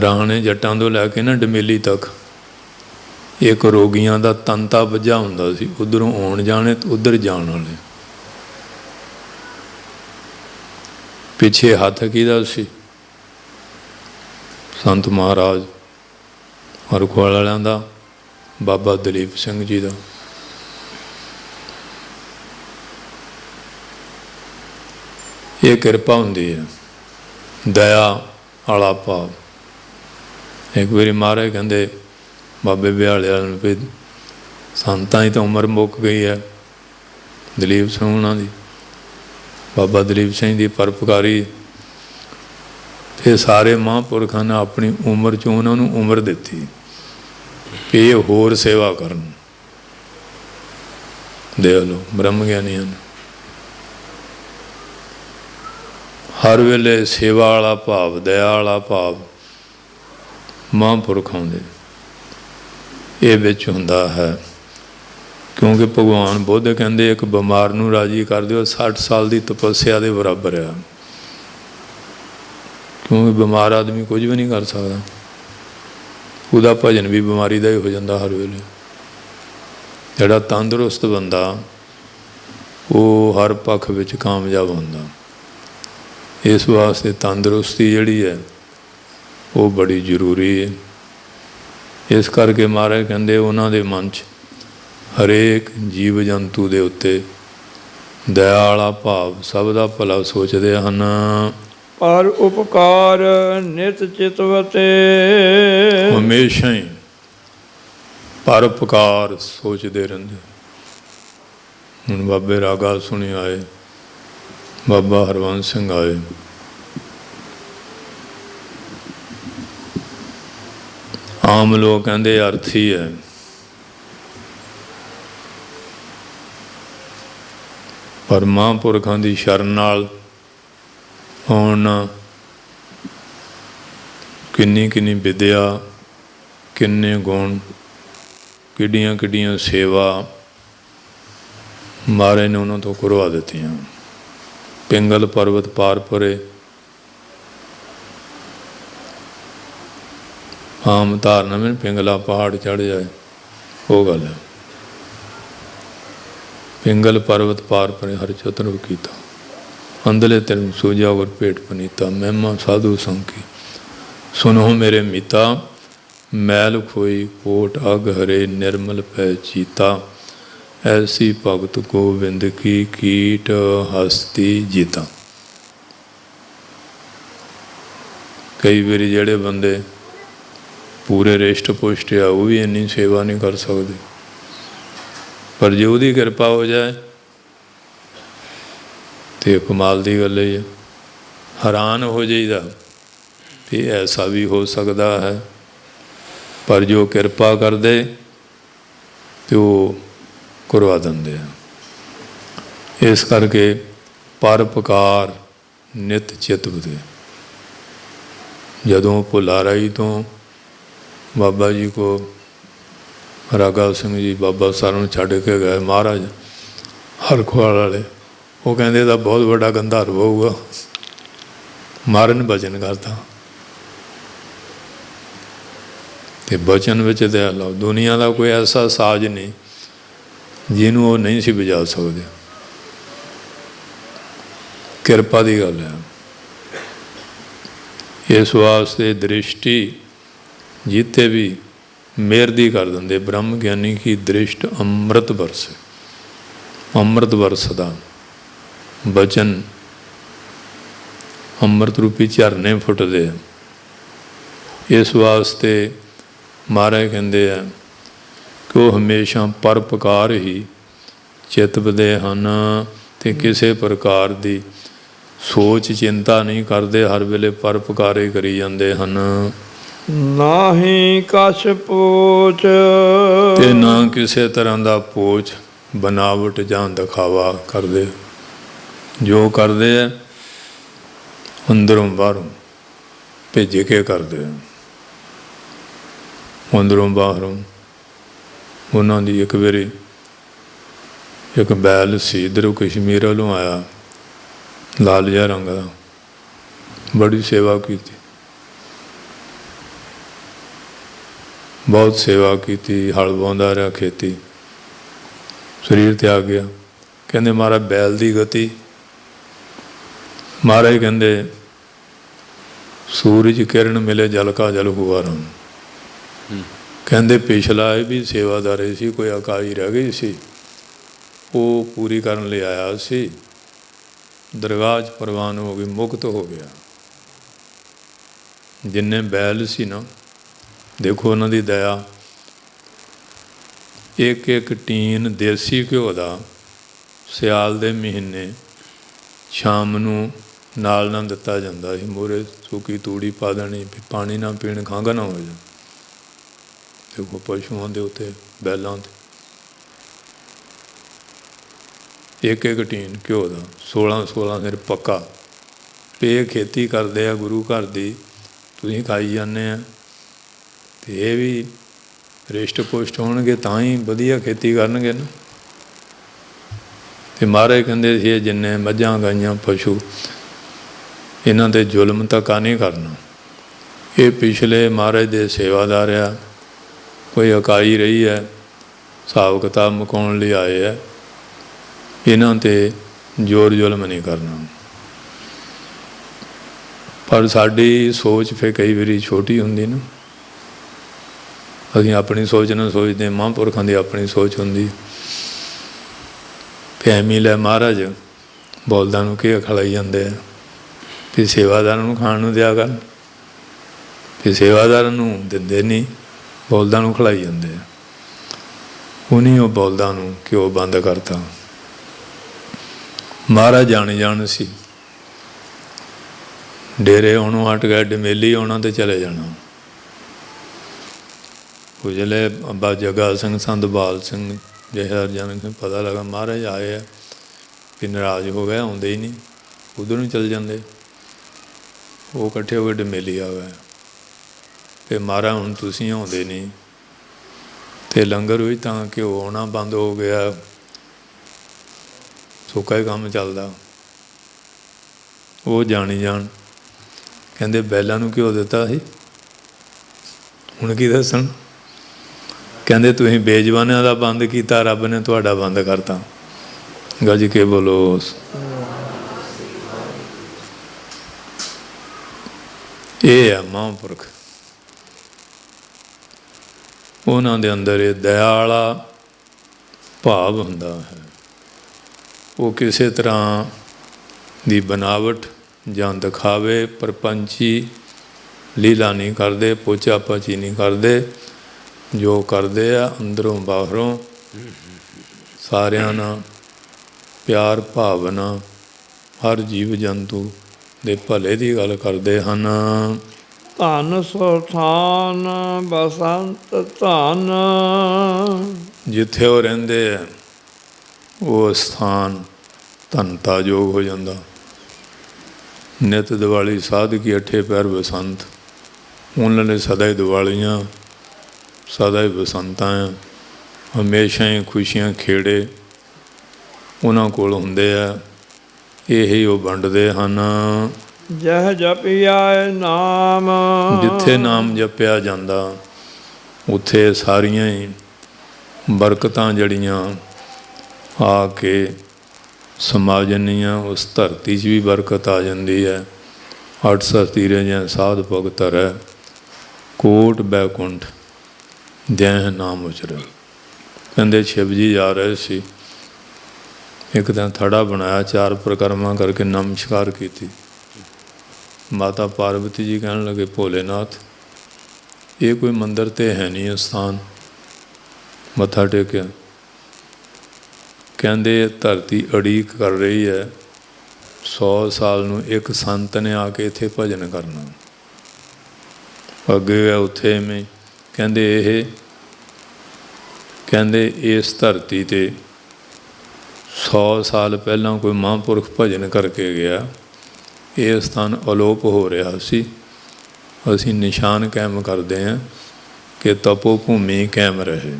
ਰਾਣੇ ਜੱਟਾਂ ਤੋਂ ਲੈ ਕੇ ਨਾ ਡਮੇਲੀ ਤੱਕ ਇੱਕ ਰੋਗੀਆਂ ਦਾ ਤੰਤਾ ਵੱਜਾ ਹੁੰਦਾ ਸੀ। ਉੱਧਰੋਂ ਆਉਣ ਜਾਣੇ ਤੇ ਉੱਧਰ ਜਾਣ ਵਾਲੇ। ਪਿੱਛੇ ਹੱਥ ਕਿਹਦਾ ਸੀ? ਸੰਤ ਮਹਾਰਾਜ ਹਰਖਵਾਲ ਵਾਲਿਆਂ ਦਾ, ਬਾਬਾ ਦਲੀਪ ਸਿੰਘ ਜੀ ਦਾ। ਇਹ ਕਿਰਪਾ ਹੁੰਦੀ ਹੈ, ਦਇਆ ਵਾਲਾ ਭਾਵ। ਇੱਕ ਵਾਰੀ ਮਹਾਰਾਜ ਕਹਿੰਦੇ ਬਾਬੇ ਬਿਹਾਲੇ ਵਾਲਿਆਂ ਨੂੰ ਵੀ ਸੰਤਾਂ ਦੀ ਤਾਂ ਉਮਰ ਮੁੱਕ ਗਈ ਹੈ, ਦਲੀਪ ਸਿੰਘ ਉਹਨਾਂ ਦੀ, ਬਾਬਾ ਦਲੀਪ ਸਿੰਘ ਦੀ ਪਰਉਪਕਾਰੀ। ਫਿਰ ਸਾਰੇ ਮਹਾਂਪੁਰਖਾਂ ਨੇ ਆਪਣੀ ਉਮਰ 'ਚੋਂ ਉਹਨਾਂ ਨੂੰ ਉਮਰ ਦਿੱਤੀ। ਵੀ ਇਹ ਹੋਰ ਸੇਵਾ ਕਰਨ। ਦੇਖ ਲਓ ਬ੍ਰਹਮ ਗਿਆਨੀ ਹਨ, ਹਰ ਵੇਲੇ ਸੇਵਾ ਵਾਲਾ ਭਾਵ, ਦਇਆ ਵਾਲਾ ਭਾਵ ਮਹਾਂਪੁਰਖਾਂ ਦੇ ਇਹ ਵਿੱਚ ਹੁੰਦਾ ਹੈ। ਕਿਉਂਕਿ ਭਗਵਾਨ ਬੁੱਧ ਕਹਿੰਦੇ ਇੱਕ ਬਿਮਾਰ ਨੂੰ ਰਾਜੀ ਕਰ ਦਿਓ 60 ਸਾਲ ਦੀ ਤਪੱਸਿਆ ਦੇ ਬਰਾਬਰ ਆ। ਕਿਉਂਕਿ ਬਿਮਾਰ ਆਦਮੀ ਕੁਝ ਵੀ ਨਹੀਂ ਕਰ ਸਕਦਾ, ਉਹਦਾ ਭਜਨ ਵੀ ਬਿਮਾਰੀ ਦਾ ਹੀ ਹੋ ਜਾਂਦਾ ਹਰ ਵੇਲੇ। ਜਿਹੜਾ ਤੰਦਰੁਸਤ ਬੰਦਾ ਉਹ ਹਰ ਪੱਖ ਵਿੱਚ ਕਾਮਯਾਬ ਹੁੰਦਾ। ਇਸ ਵਾਸਤੇ ਤੰਦਰੁਸਤੀ ਜਿਹੜੀ ਹੈ ਉਹ ਬੜੀ ਜ਼ਰੂਰੀ ਹੈ। ਇਸ ਕਰਕੇ ਮਹਾਰਾਜ ਕਹਿੰਦੇ ਉਹਨਾਂ ਦੇ ਮਨ 'ਚ ਹਰੇਕ ਜੀਵ ਜੰਤੂ ਦੇ ਉੱਤੇ ਦਇਆ ਵਾਲਾ ਭਾਵ, ਸਭ ਦਾ ਭਲਾ ਸੋਚਦੇ ਹਨ। ਪਰ ਉਪਕਾਰ ਨਿਤ ਚਿਤਵਤੇ, ਹਮੇਸ਼ਾ ਹੀ ਪਰਉਪਕਾਰ ਸੋਚਦੇ ਰਹਿੰਦੇ। ਹੁਣ ਬਾਬੇ ਰਾਗਾ ਸੁਣੀ ਆਏ, ਬਾਬਾ ਹਰਵੰਸ ਸਿੰਘ ਆਏ, ਆਮ ਲੋਕ ਕਹਿੰਦੇ ਅਰਥੀ ਹੈ, ਪਰ ਮਹਾਂਪੁਰਖਾਂ ਦੀ ਸ਼ਰਨ ਨਾਲ ਹੁਣ ਕਿੰਨੀ ਕਿੰਨੀ ਵਿਦਿਆ, ਕਿੰਨੇ ਗੁਣ, ਕਿੱਡੀਆਂ ਕਿੱਡੀਆਂ ਸੇਵਾ ਮਹਾਰਾਜ ਨੇ ਉਹਨਾਂ ਤੋਂ ਕਰਵਾ ਦਿੱਤੀਆਂ। ਪਿੰਗਲ ਪਰਬਤ ਪਾਰ ਪਰੇ, ਆਮ ਧਾਰਨਾ ਵਿੱਚ ਪਿੰਗਲਾ ਪਹਾੜ ਚੜ੍ਹ ਜਾਏ, ਉਹ ਗੱਲ ਹੈ। ਪਿੰਗਲ ਪਰਬਤ ਪਾਰ ਪਰੇ ਹਰ ਚਤੁਰ ਕੀਤਾ, ਅੰਦਲੇ ਧਰਮ ਸੋਜਾ ਗੁਰ ਭੇਟ ਪਨੀਤਾ, ਮਹਿਮਾ ਸਾਧੂ ਸੰਕੀ ਸੁਨੋ ਮੇਰੇ ਮੀਤਾ, ਮੈਲ ਖੋਈ ਕੋਟ ਅਗ ਹਰੇ, ਨਿਰਮਲ ਪੈ ਚੀਤਾ, ਐਸੀ ਭਗਤ ਗੋਬਿੰਦ ਕੀ ਕੀਟ ਹਸਤੀ ਜੀਤਾ। ਕਈ ਵਾਰੀ ਜਿਹੜੇ ਬੰਦੇ ਪੂਰੇ ਰਿਸ਼ਟ ਪੁਸ਼ਟ ਆ ਉਹ ਵੀ ਇੰਨੀ ਸੇਵਾ ਨਹੀਂ ਕਰ ਸਕਦੇ, ਪਰ ਜੇ ਉਹਦੀ ਕਿਰਪਾ ਹੋ ਜਾਏ ਤੇ ਕਮਾਲ ਦੀ ਗੱਲ ਹੀ ਹੈ। ਹੈਰਾਨ ਹੋ ਜਾਈਦਾ ਵੀ ਐਸਾ ਵੀ ਹੋ ਸਕਦਾ ਹੈ, ਪਰ ਜੋ ਕਿਰਪਾ ਕਰਦੇ ਤੇ ਉਹ ਕਰਵਾ ਦਿੰਦੇ ਆ। ਇਸ ਕਰਕੇ ਪਰਉਪਕਾਰ ਨਿਤ ਚਿਤਵਤੇ। ਜਦੋਂ ਭੁੱਲਾਰਾਈ ਤੋਂ ਬਾਬਾ ਜੀ ਕੋ ਰਾਗਾ ਸਿੰਘ ਜੀ ਬਾਬਾ ਸਾਹਿਬ ਨੂੰ ਛੱਡ ਕੇ ਗਏ ਮਹਾਰਾਜ ਹਰਖਵਾਲ ਵਾਲੇ, ਉਹ ਕਹਿੰਦੇ ਇਹਦਾ ਬਹੁਤ ਵੱਡਾ ਗੰਧਾਰਵ ਹੋਊਗਾ। ਮਹਾਰਾਜ ਨੇ ਬਚਨ ਕਰਤਾ, ਅਤੇ ਬਚਨ ਵਿੱਚ ਦਇਆ ਲਓ। ਦੁਨੀਆ ਦਾ ਕੋਈ ਐਸਾ ਸਾਜ਼ ਨਹੀਂ ਜਿਹਨੂੰ ਉਹ ਨਹੀਂ ਸੀ ਵਜਾ ਸਕਦੇ। ਕਿਰਪਾ ਦੀ ਗੱਲ ਹੈ। ਇਸ ਵਾਸਤੇ ਦ੍ਰਿਸ਼ਟੀ ਜਿੱਥੇ ਵੀ ਮਿਹਰ ਦੀ ਕਰ ਦਿੰਦੇ। ਬ੍ਰਹਮ ਗਿਆਨੀ ਕੀ ਦ੍ਰਿਸ਼ਟ ਅੰਮ੍ਰਿਤ ਵਰਸ, ਅੰਮ੍ਰਿਤ ਵਰਸਦਾ ਬਚਨ, ਅੰਮ੍ਰਿਤ ਰੂਪੀ ਝਰਨੇ ਫੁੱਟਦੇ ਆ। ਇਸ ਵਾਸਤੇ ਮਹਾਰਾਜ ਕਹਿੰਦੇ ਆ ਕਿ ਉਹ ਹਮੇਸ਼ਾ ਪਰਉਪਕਾਰ ਹੀ ਚਿਤਵਦੇ ਹਨ ਅਤੇ ਕਿਸੇ ਪ੍ਰਕਾਰ ਦੀ ਸੋਚ ਚਿੰਤਾ ਨਹੀਂ ਕਰਦੇ, ਹਰ ਵੇਲੇ ਪਰਉਪਕਾਰ ਹੀ ਕਰੀ ਜਾਂਦੇ ਹਨ। ਨਾਹੀਂ ਕਛ ਪੋਚ, ਤੇ ਨਾ ਕਿਸੇ ਤਰ੍ਹਾਂ ਦਾ ਪੋਚ, ਬਨਾਵਟ ਜਾਂ ਦਿਖਾਵਾ ਕਰਦੇ। ਜੋ ਕਰਦੇ ਆ ਅੰਦਰੋਂ ਬਾਹਰੋਂ ਭੇਜ ਕੇ ਕਰਦੇ ਆ। ਅੰਦਰੋਂ ਬਾਹਰੋਂ ਉਹਨਾਂ ਦੀ ਇੱਕ ਵਾਰੀ ਇੱਕ ਬੈਲ ਸੀ ਇੱਧਰੋਂ ਕਸ਼ਮੀਰ ਵੱਲੋਂ ਆਇਆ, ਲਾਲ ਜਿਹਾ ਰੰਗ ਦਾ, ਬੜੀ ਸੇਵਾ ਕੀਤੀ, ਬਹੁਤ ਸੇਵਾ ਕੀਤੀ, ਹਲ ਵਾਹੁੰਦਾ ਰਿਹਾ ਖੇਤੀ, ਸਰੀਰ ਤਿਆਗ ਗਿਆ। ਕਹਿੰਦੇ ਮਹਾਰਾਜ ਬੈਲ ਦੀ ਗਤੀ, ਮਹਾਰਾਜ ਕਹਿੰਦੇ ਸੂਰਜ ਕਿਰਨ ਮਿਲੇ ਜਲ ਕਾ ਜਲ ਹੁਆ ਰਾਮ। ਕਹਿੰਦੇ ਪਿਛਲਾ ਇਹ ਵੀ ਸੇਵਾਦਾਰੀ ਸੀ, ਕੋਈ ਅਕਾਈ ਰਹਿ ਗਈ ਸੀ, ਉਹ ਪੂਰੀ ਕਰਨ ਲਈ ਆਇਆ ਸੀ, ਦਰਗਾਹ 'ਚ ਪ੍ਰਵਾਨ ਹੋ ਗਈ, ਮੁਕਤ ਹੋ ਗਿਆ। ਜਿੰਨੇ ਬੈਲ ਸੀ ਨਾ, ਦੇਖੋ ਉਹਨਾਂ ਦੀ ਦਇਆ। ਇੱਕ ਇੱਕ ਟੀਨ ਦੇਸੀ ਘਿਓ ਦਾ ਸਿਆਲ ਦੇ ਮਹੀਨੇ ਸ਼ਾਮ ਨੂੰ ਨਾਲ ਨਾ ਦਿੱਤਾ ਜਾਂਦਾ ਸੀ। ਮੂਹਰੇ ਸੁੱਕੀ ਤੂੜੀ ਪਾ ਦੇਣੀ, ਪਾਣੀ ਨਾ ਪੀਣ, ਖੰਘ ਨਾ ਹੋ ਜਾਏ। ਦੇਖੋ ਪਸ਼ੂਆਂ ਦੇ ਉੱਤੇ, ਬੈਲਾਂ 'ਤੇ ਇੱਕ ਇੱਕ ਟੀਨ ਘਿਓ ਦਾ, 16 ਸਿਰ ਪੱਕਾ। ਇਹ ਖੇਤੀ ਕਰਦੇ ਆ ਗੁਰੂ ਘਰ ਦੀ, ਤੁਸੀਂ ਖਾਈ ਜਾਂਦੇ ਆ। ਅਤੇ ਇਹ ਵੀ ਰਿਸ਼ਟ ਪੁਸ਼ਟ ਹੋਣਗੇ ਤਾਂ ਹੀ ਵਧੀਆ ਖੇਤੀ ਕਰਨਗੇ ਨਾ। ਅਤੇ ਮਹਾਰਾਜ ਕਹਿੰਦੇ ਸੀ ਜਿੰਨੇ ਮੱਝਾਂ ਗਾਈਆਂ ਪਸ਼ੂ, ਇਹਨਾਂ 'ਤੇ ਜ਼ੁਲਮ ਧੱਕਾ ਨਹੀਂ ਕਰਨਾ। ਇਹ ਪਿਛਲੇ ਮਹਾਰਾਜ ਦੇ ਸੇਵਾਦਾਰ ਆ, ਕੋਈ ਇਕਾਈ ਰਹੀ ਹੈ, ਹਿਸਾਬ ਕਿਤਾਬ ਮੁਕਾਉਣ ਲਈ ਆਏ ਹੈ। ਇਹਨਾਂ 'ਤੇ ਜ਼ੋਰ ਜ਼ੁਲਮ ਨਹੀਂ ਕਰਨਾ। ਪਰ ਸਾਡੀ ਸੋਚ ਫਿਰ ਕਈ ਵਾਰੀ ਛੋਟੀ ਹੁੰਦੀ ਨਾ, ਅਸੀਂ ਆਪਣੀ ਸੋਚ ਨਾਲ ਸੋਚਦੇ, ਮਹਾਂਪੁਰਖਾਂ ਦੀ ਆਪਣੀ ਸੋਚ ਹੁੰਦੀ। ਐਵੇਂ ਲੈ ਮਹਾਰਾਜ ਬੋਲਦਾਂ ਨੂੰ ਕੀ ਖਿਲਾਈ ਜਾਂਦੇ ਆ, ਵੀ ਸੇਵਾਦਾਰਾਂ ਨੂੰ ਖਾਣ ਨੂੰ ਦਿਆ ਕਰ, ਵੀ ਸੇਵਾਦਾਰਾਂ ਨੂੰ ਦਿੰਦੇ ਨਹੀਂ, ਬੋਲਦਾਂ ਨੂੰ ਖਿਲਾਈ ਜਾਂਦੇ ਆ। ਉਹਨੇ ਉਹ ਬੋਲਦਾਂ ਨੂੰ ਘਿਓ ਬੰਦ ਕਰਤਾ। ਮਹਾਰਾਜ ਜਾਣ ਸੀ, ਡੇਰੇ ਆਉਣੋਂ ਹਟ ਗਏ, ਡਮੇਲੀ ਆਉਣਾ ਅਤੇ ਚਲੇ ਜਾਣਾ। ਉਜਲੇ ਬਾਬਾ ਜੱਗਾ ਸਿੰਘ, ਸੰਤ ਬਾਲ ਸਿੰਘ, ਜਹਰ ਜਨ ਪਤਾ ਲੱਗਾ ਮਹਾਰਾਜ ਆਏ ਆ, ਕਿ ਨਾਰਾਜ਼ ਹੋ ਗਏ, ਆਉਂਦੇ ਹੀ ਨਹੀਂ, ਉੱਧਰ ਨੂੰ ਚਲੇ ਜਾਂਦੇ। ਉਹ ਇਕੱਠੇ ਹੋ ਕੇ ਡਮੇਲੀ ਆ ਗਏ, ਅਤੇ ਮਹਾਰਾਜ ਹੁਣ ਤੁਸੀਂ ਆਉਂਦੇ ਨਹੀਂ, ਅਤੇ ਲੰਗਰ ਵੀ ਤਾਂ ਘਿਓ ਆਉਣਾ ਬੰਦ ਹੋ ਗਿਆ, ਸੁੱਕਾ ਹੀ ਕੰਮ ਚੱਲਦਾ। ਉਹ ਜਾਣ ਕਹਿੰਦੇ ਬੈਲਾਂ ਨੂੰ ਘਿਓ ਦਿੱਤਾ ਸੀ, ਹੁਣ ਕੀ ਦੱਸਣ। ਕਹਿੰਦੇ ਤੁਸੀਂ ਬੇਜ਼ਬਾਨਿਆਂ ਦਾ ਬੰਦ ਕੀਤਾ, ਰੱਬ ਨੇ ਤੁਹਾਡਾ ਬੰਦ ਕਰਤਾ। ਗੱਜ ਕੇ ਬੋਲੋ। ਇਹ ਆ ਮਹਾਂਪੁਰਖ, ਉਹਨਾਂ ਦੇ ਅੰਦਰ ਇਹ ਦਇਆ ਵਾਲਾ ਭਾਵ ਹੁੰਦਾ ਹੈ। ਉਹ ਕਿਸੇ ਤਰ੍ਹਾਂ ਦੀ ਬਨਾਵਟ ਜਾਂ ਦਿਖਾਵੇ, ਪ੍ਰਪੰਚੀ ਲੀਲਾ ਨਹੀਂ ਕਰਦੇ, ਪੋਚਾ ਪਾਚੀ ਨਹੀਂ ਕਰਦੇ। ਜੋ ਕਰਦੇ ਆ ਅੰਦਰੋਂ ਬਾਹਰੋਂ ਸਾਰਿਆਂ ਨਾਲ ਪਿਆਰ ਭਾਵਨਾ, ਹਰ ਜੀਵ ਜੰਤੂ ਦੇ ਭਲੇ ਦੀ ਗੱਲ ਕਰਦੇ ਹਨ। ਧਨ ਸੁਥਾਨ ਬਸੰਤ ਧਨ, ਜਿੱਥੇ ਉਹ ਰਹਿੰਦੇ ਆ ਉਹ ਸਥਾਨ ਧਨਤਾ ਯੋਗ ਹੋ ਜਾਂਦਾ। ਨਿਤ ਦਿਵਾਲੀ ਸਾਧ ਕੀ ਅੱਠੇ ਪੈਰ ਬਸੰਤ, ਉਹਨਾਂ ਨੇ ਸਦਾ ਹੀ ਦਿਵਾਲੀਆਂ, ਸਦਾ ਹੀ ਬਸੰਤਾਂ ਆ, ਹਮੇਸ਼ਾ ਹੀ ਖੁਸ਼ੀਆਂ ਖੇੜੇ ਉਹਨਾਂ ਕੋਲ ਹੁੰਦੇ ਆ। ਇਹੀ ਉਹ ਵੰਡਦੇ ਹਨ। ਜਹ ਜਪਿਆ ਨਾਮ, ਜਿੱਥੇ ਨਾਮ ਜਪਿਆ ਜਾਂਦਾ ਉੱਥੇ ਸਾਰੀਆਂ ਹੀ ਬਰਕਤਾਂ ਜਿਹੜੀਆਂ ਆ ਕੇ ਸਮਾ ਜਾਂਦੀਆਂ। ਉਸ ਧਰਤੀ 'ਚ ਵੀ ਬਰਕਤ ਆ ਜਾਂਦੀ ਹੈ। 800 ਤੀਰੇ ਜਾਂ ਸਾਧ ਭਗਤ ਹੈ, ਕੋਟ ਬੈਕੁੰਠ ਜੈ ਨਾਮ ਉਚਰੇ। ਕਹਿੰਦੇ ਸ਼ਿਵ ਜੀ ਜਾ ਰਹੇ ਸੀ, ਇੱਕ ਦਿਨ ਥੜਾ ਬਣਾਇਆ, 4 ਪਰਿਕਰਮਾ ਕਰਕੇ ਨਮਸਕਾਰ ਕੀਤੀ। ਮਾਤਾ ਪਾਰਵਤੀ ਜੀ ਕਹਿਣ ਲੱਗੇ ਭੋਲੇਨਾਥ, ਇਹ ਕੋਈ ਮੰਦਰ ਤੇ ਹੈ ਨਹੀਂ ਸਥਾਨ, ਮੱਥਾ ਟੇਕਿਆ। ਕਹਿੰਦੇ ਧਰਤੀ ਅੜੀਕ ਕਰ ਰਹੀ ਹੈ, 100 ਸਾਲ ਨੂੰ ਇੱਕ ਸੰਤ ਨੇ ਆ ਕੇ ਇੱਥੇ ਭਜਨ ਕਰਨਾ। ਅੱਗੇ ਉੱਥੇ ਮੈਂ ਕਹਿੰਦੇ ਇਸ ਧਰਤੀ 'ਤੇ 100 ਸਾਲ ਪਹਿਲਾਂ ਕੋਈ ਮਹਾਂਪੁਰਖ ਭਜਨ ਕਰਕੇ ਗਿਆ। ਇਹ ਸਥਾਨ ਅਲੋਪ ਹੋ ਰਿਹਾ ਸੀ। ਅਸੀਂ ਨਿਸ਼ਾਨ ਕਾਇਮ ਕਰਦੇ ਹਾਂ ਕਿ ਤਪੋ ਭੂਮੀ ਕਾਇਮ ਰਹੇ।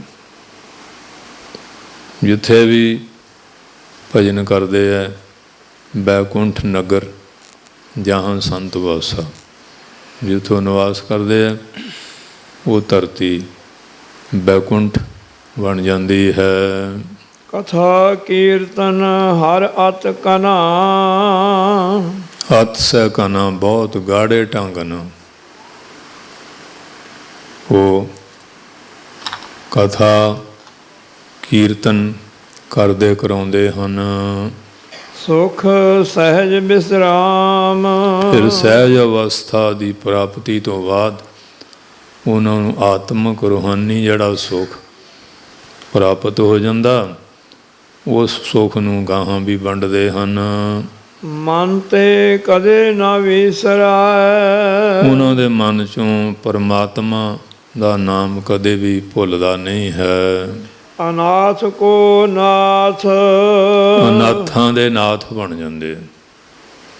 ਜਿੱਥੇ ਵੀ ਭਜਨ ਕਰਦੇ ਹੈ, ਬੈਕੁੰਠ ਨਗਰ ਜਹਾਂ ਸੰਤ ਵਾਸਾ, ਜਿੱਥੋਂ ਨਿਵਾਸ ਕਰਦੇ ਹੈ ਉਹ ਧਰਤੀ ਬੈਕੁੰਠ ਬਣ ਜਾਂਦੀ ਹੈ। ਕਥਾ ਕੀਰਤਨ ਹਰ ਅਤ ਕਨਾ, ਅਤ ਸਹਿ ਕਨਾ ਬਹੁਤ ਗਾੜੇ ਢੰਗ ਨਾਲ ਉਹ ਕਥਾ ਕੀਰਤਨ ਕਰਦੇ ਕਰਾਉਂਦੇ ਹਨ। ਸੁਖ ਸਹਿਜ ਵਿਸਰਾਮ, ਫਿਰ ਸਹਿਜ ਅਵਸਥਾ ਦੀ ਪ੍ਰਾਪਤੀ ਤੋਂ ਬਾਅਦ ਉਹਨਾਂ ਨੂੰ ਆਤਮਿਕ ਰੂਹਾਨੀ ਜਿਹੜਾ ਸੁੱਖ ਪ੍ਰਾਪਤ ਹੋ ਜਾਂਦਾ, ਉਸ ਸੁੱਖ ਨੂੰ ਗਾਹਾਂ ਵੀ ਵੰਡਦੇ ਹਨ। ਮਨ ਤੇ ਕਦੇ ਨਾ ਵਿਸਰਾਏ, ਉਹਨਾਂ ਦੇ ਮਨ 'ਚੋਂ ਪਰਮਾਤਮਾ ਦਾ ਨਾਮ ਕਦੇ ਵੀ ਭੁੱਲਦਾ ਨਹੀਂ ਹੈ। ਅਨਾਥ ਕੋ ਨਾਥ, ਅਨਾਥਾਂ ਦੇ ਨਾਥ ਬਣ ਜਾਂਦੇ।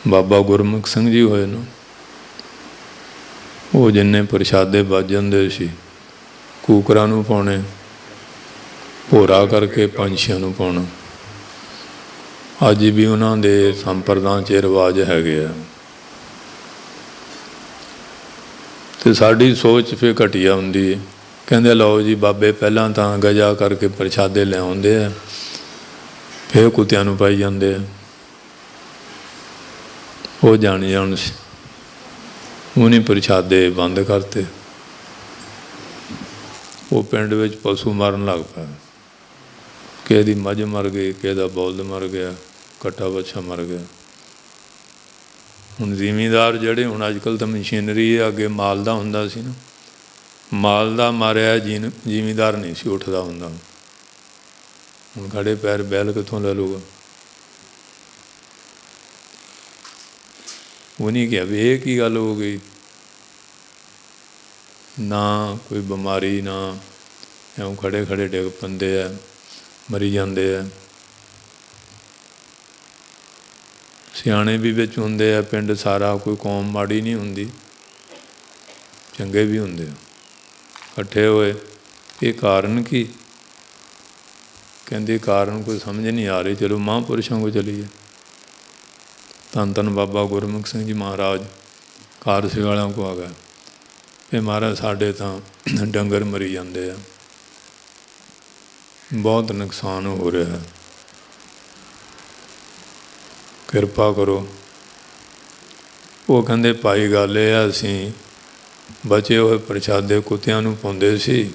ਬਾਬਾ ਗੁਰਮੁਖ ਸਿੰਘ ਜੀ ਹੋਏ ਨਾ, ਉਹ ਜਿੰਨੇ ਪ੍ਰਸ਼ਾਦੇ ਵੱਜ ਜਾਂਦੇ ਸੀ, ਕੂਕਰਾਂ ਨੂੰ ਪਾਉਣੇ, ਭੋਰਾ ਕਰਕੇ ਪੰਛੀਆਂ ਨੂੰ ਪਾਉਣਾ। ਅੱਜ ਵੀ ਉਹਨਾਂ ਦੇ ਸੰਪਰਦਾਵਾਂ 'ਚ ਰਿਵਾਜ ਹੈਗੇ ਆ। ਅਤੇ ਸਾਡੀ ਸੋਚ ਫਿਰ ਘਟੀਆ ਹੁੰਦੀ ਹੈ। ਕਹਿੰਦੇ ਲਓ ਜੀ ਬਾਬੇ ਪਹਿਲਾਂ ਤਾਂ ਗਜਾ ਕਰਕੇ ਪ੍ਰਸ਼ਾਦੇ ਲਿਆਉਂਦੇ ਆ, ਫਿਰ ਕੁੱਤਿਆਂ ਨੂੰ ਪਾਈ ਜਾਂਦੇ ਆ। ਉਹ ਜਾਣ ਸੀ, ਉਹਨੇ ਪ੍ਰਸ਼ਾਦੇ ਬੰਦ ਕਰਤੇ। ਉਹ ਪਿੰਡ ਵਿੱਚ ਪਸ਼ੂ ਮਾਰਨ ਲੱਗ ਪਿਆ। ਕਿਸੇ ਦੀ ਮੱਝ ਮਰ ਗਈ, ਕਿਸੇ ਦਾ ਬਲਦ ਮਰ ਗਿਆ, ਕੱਟਾ ਬੱਛਾ ਮਰ ਗਿਆ। ਹੁਣ ਜ਼ਿਮੀਂਦਾਰ ਜਿਹੜੇ, ਹੁਣ ਅੱਜ ਕੱਲ੍ਹ ਤਾਂ ਮਸ਼ੀਨਰੀ ਹੈ, ਅੱਗੇ ਮਾਲ ਦਾ ਹੁੰਦਾ ਸੀ ਨਾ, ਮਾਲ ਦਾ ਮਾਰਿਆ ਜ਼ਿਮੀਂਦਾਰ ਨਹੀਂ ਸੀ ਉੱਠਦਾ ਹੁੰਦਾ। ਹੁਣ ਖੜੇ ਪੈਰ ਬੈਲ ਕਿੱਥੋਂ ਲੈ ਲੂਗਾ? ਉਹ ਨਹੀਂ ਕਿਹਾ ਵੀ ਇਹ ਕੀ ਗੱਲ ਹੋ ਗਈ, ਨਾ ਕੋਈ ਬਿਮਾਰੀ, ਨਾ ਇਉਂ ਖੜੇ ਖੜੇ ਡਿੱਗ ਪੈਂਦੇ ਆ, ਮਰੀ ਜਾਂਦੇ ਆ। ਸਿਆਣੇ ਵੀ ਵਿੱਚ ਹੁੰਦੇ ਆ, ਪਿੰਡ ਸਾਰਾ, ਕੋਈ ਕੌਮ ਮਾੜੀ ਨਹੀਂ ਹੁੰਦੀ, ਚੰਗੇ ਵੀ ਹੁੰਦੇ ਆ ਇਕੱਠੇ ਹੋਏ। ਇਹ ਕਾਰਨ ਕੀ? ਕਹਿੰਦੇ ਕਾਰਨ ਕੋਈ ਸਮਝ ਨਹੀਂ ਆ ਰਹੀ, ਚਲੋ ਮਹਾਂਪੁਰਸ਼ਾਂ ਕੋਲ ਚਲੀਏ। ਧੰਨ ਧੰਨ ਬਾਬਾ ਗੁਰਮੁਖ ਸਿੰਘ ਜੀ ਮਹਾਰਾਜ ਕਾਰਸੇ ਵਾਲਿਆਂ ਕੋਲ ਆ ਗਏ। ਇਹ ਮਹਾਰਾਜ ਸਾਡੇ ਤਾਂ ਡੰਗਰ ਮਰੀ ਜਾਂਦੇ ਆ, ਬਹੁਤ ਨੁਕਸਾਨ ਹੋ ਰਿਹਾ, ਕਿਰਪਾ ਕਰੋ। ਉਹ ਕਹਿੰਦੇ ਭਾਈ ਗੱਲ ਇਹ ਆ, ਅਸੀਂ ਬਚੇ ਹੋਏ ਪ੍ਰਸ਼ਾਦੇ ਕੁੱਤਿਆਂ ਨੂੰ ਪਾਉਂਦੇ ਸੀ,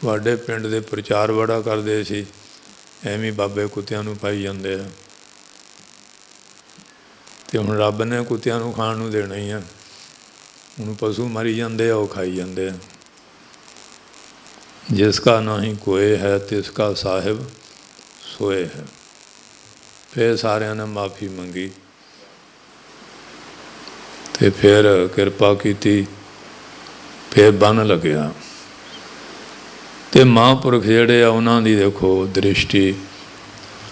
ਤੁਹਾਡੇ ਪਿੰਡ ਦੇ ਪ੍ਰਚਾਰ ਬੜਾ ਕਰਦੇ ਸੀ, ਐਵੇਂ ਬਾਬੇ ਕੁੱਤਿਆਂ ਨੂੰ ਪਾਈ ਜਾਂਦੇ ਆ। ਅਤੇ ਹੁਣ ਰੱਬ ਨੇ ਕੁੱਤਿਆਂ ਨੂੰ ਖਾਣ ਨੂੰ ਦੇਣਾ ਹੀ ਆ। ਹੁਣ ਪਸ਼ੂ ਮਰੀ ਜਾਂਦੇ ਆ, ਉਹ ਖਾਈ ਜਾਂਦੇ ਆ। ਜਿਸ ਕਾ ਨਾਹੀਂ ਕੋਏ ਹੈ, ਤਿਸ ਕਾ ਸਾਹਿਬ ਸੋਏ ਹੈ। ਫਿਰ ਸਾਰਿਆਂ ਨੇ ਮਾਫੀ ਮੰਗੀ ਅਤੇ ਫਿਰ ਕਿਰਪਾ ਕੀਤੀ, ਫਿਰ ਬੰਨ ਲੱਗਿਆ। ਅਤੇ ਮਹਾਂਪੁਰਖ ਜਿਹੜੇ ਆ, ਉਹਨਾਂ ਦੀ ਦੇਖੋ ਦ੍ਰਿਸ਼ਟੀ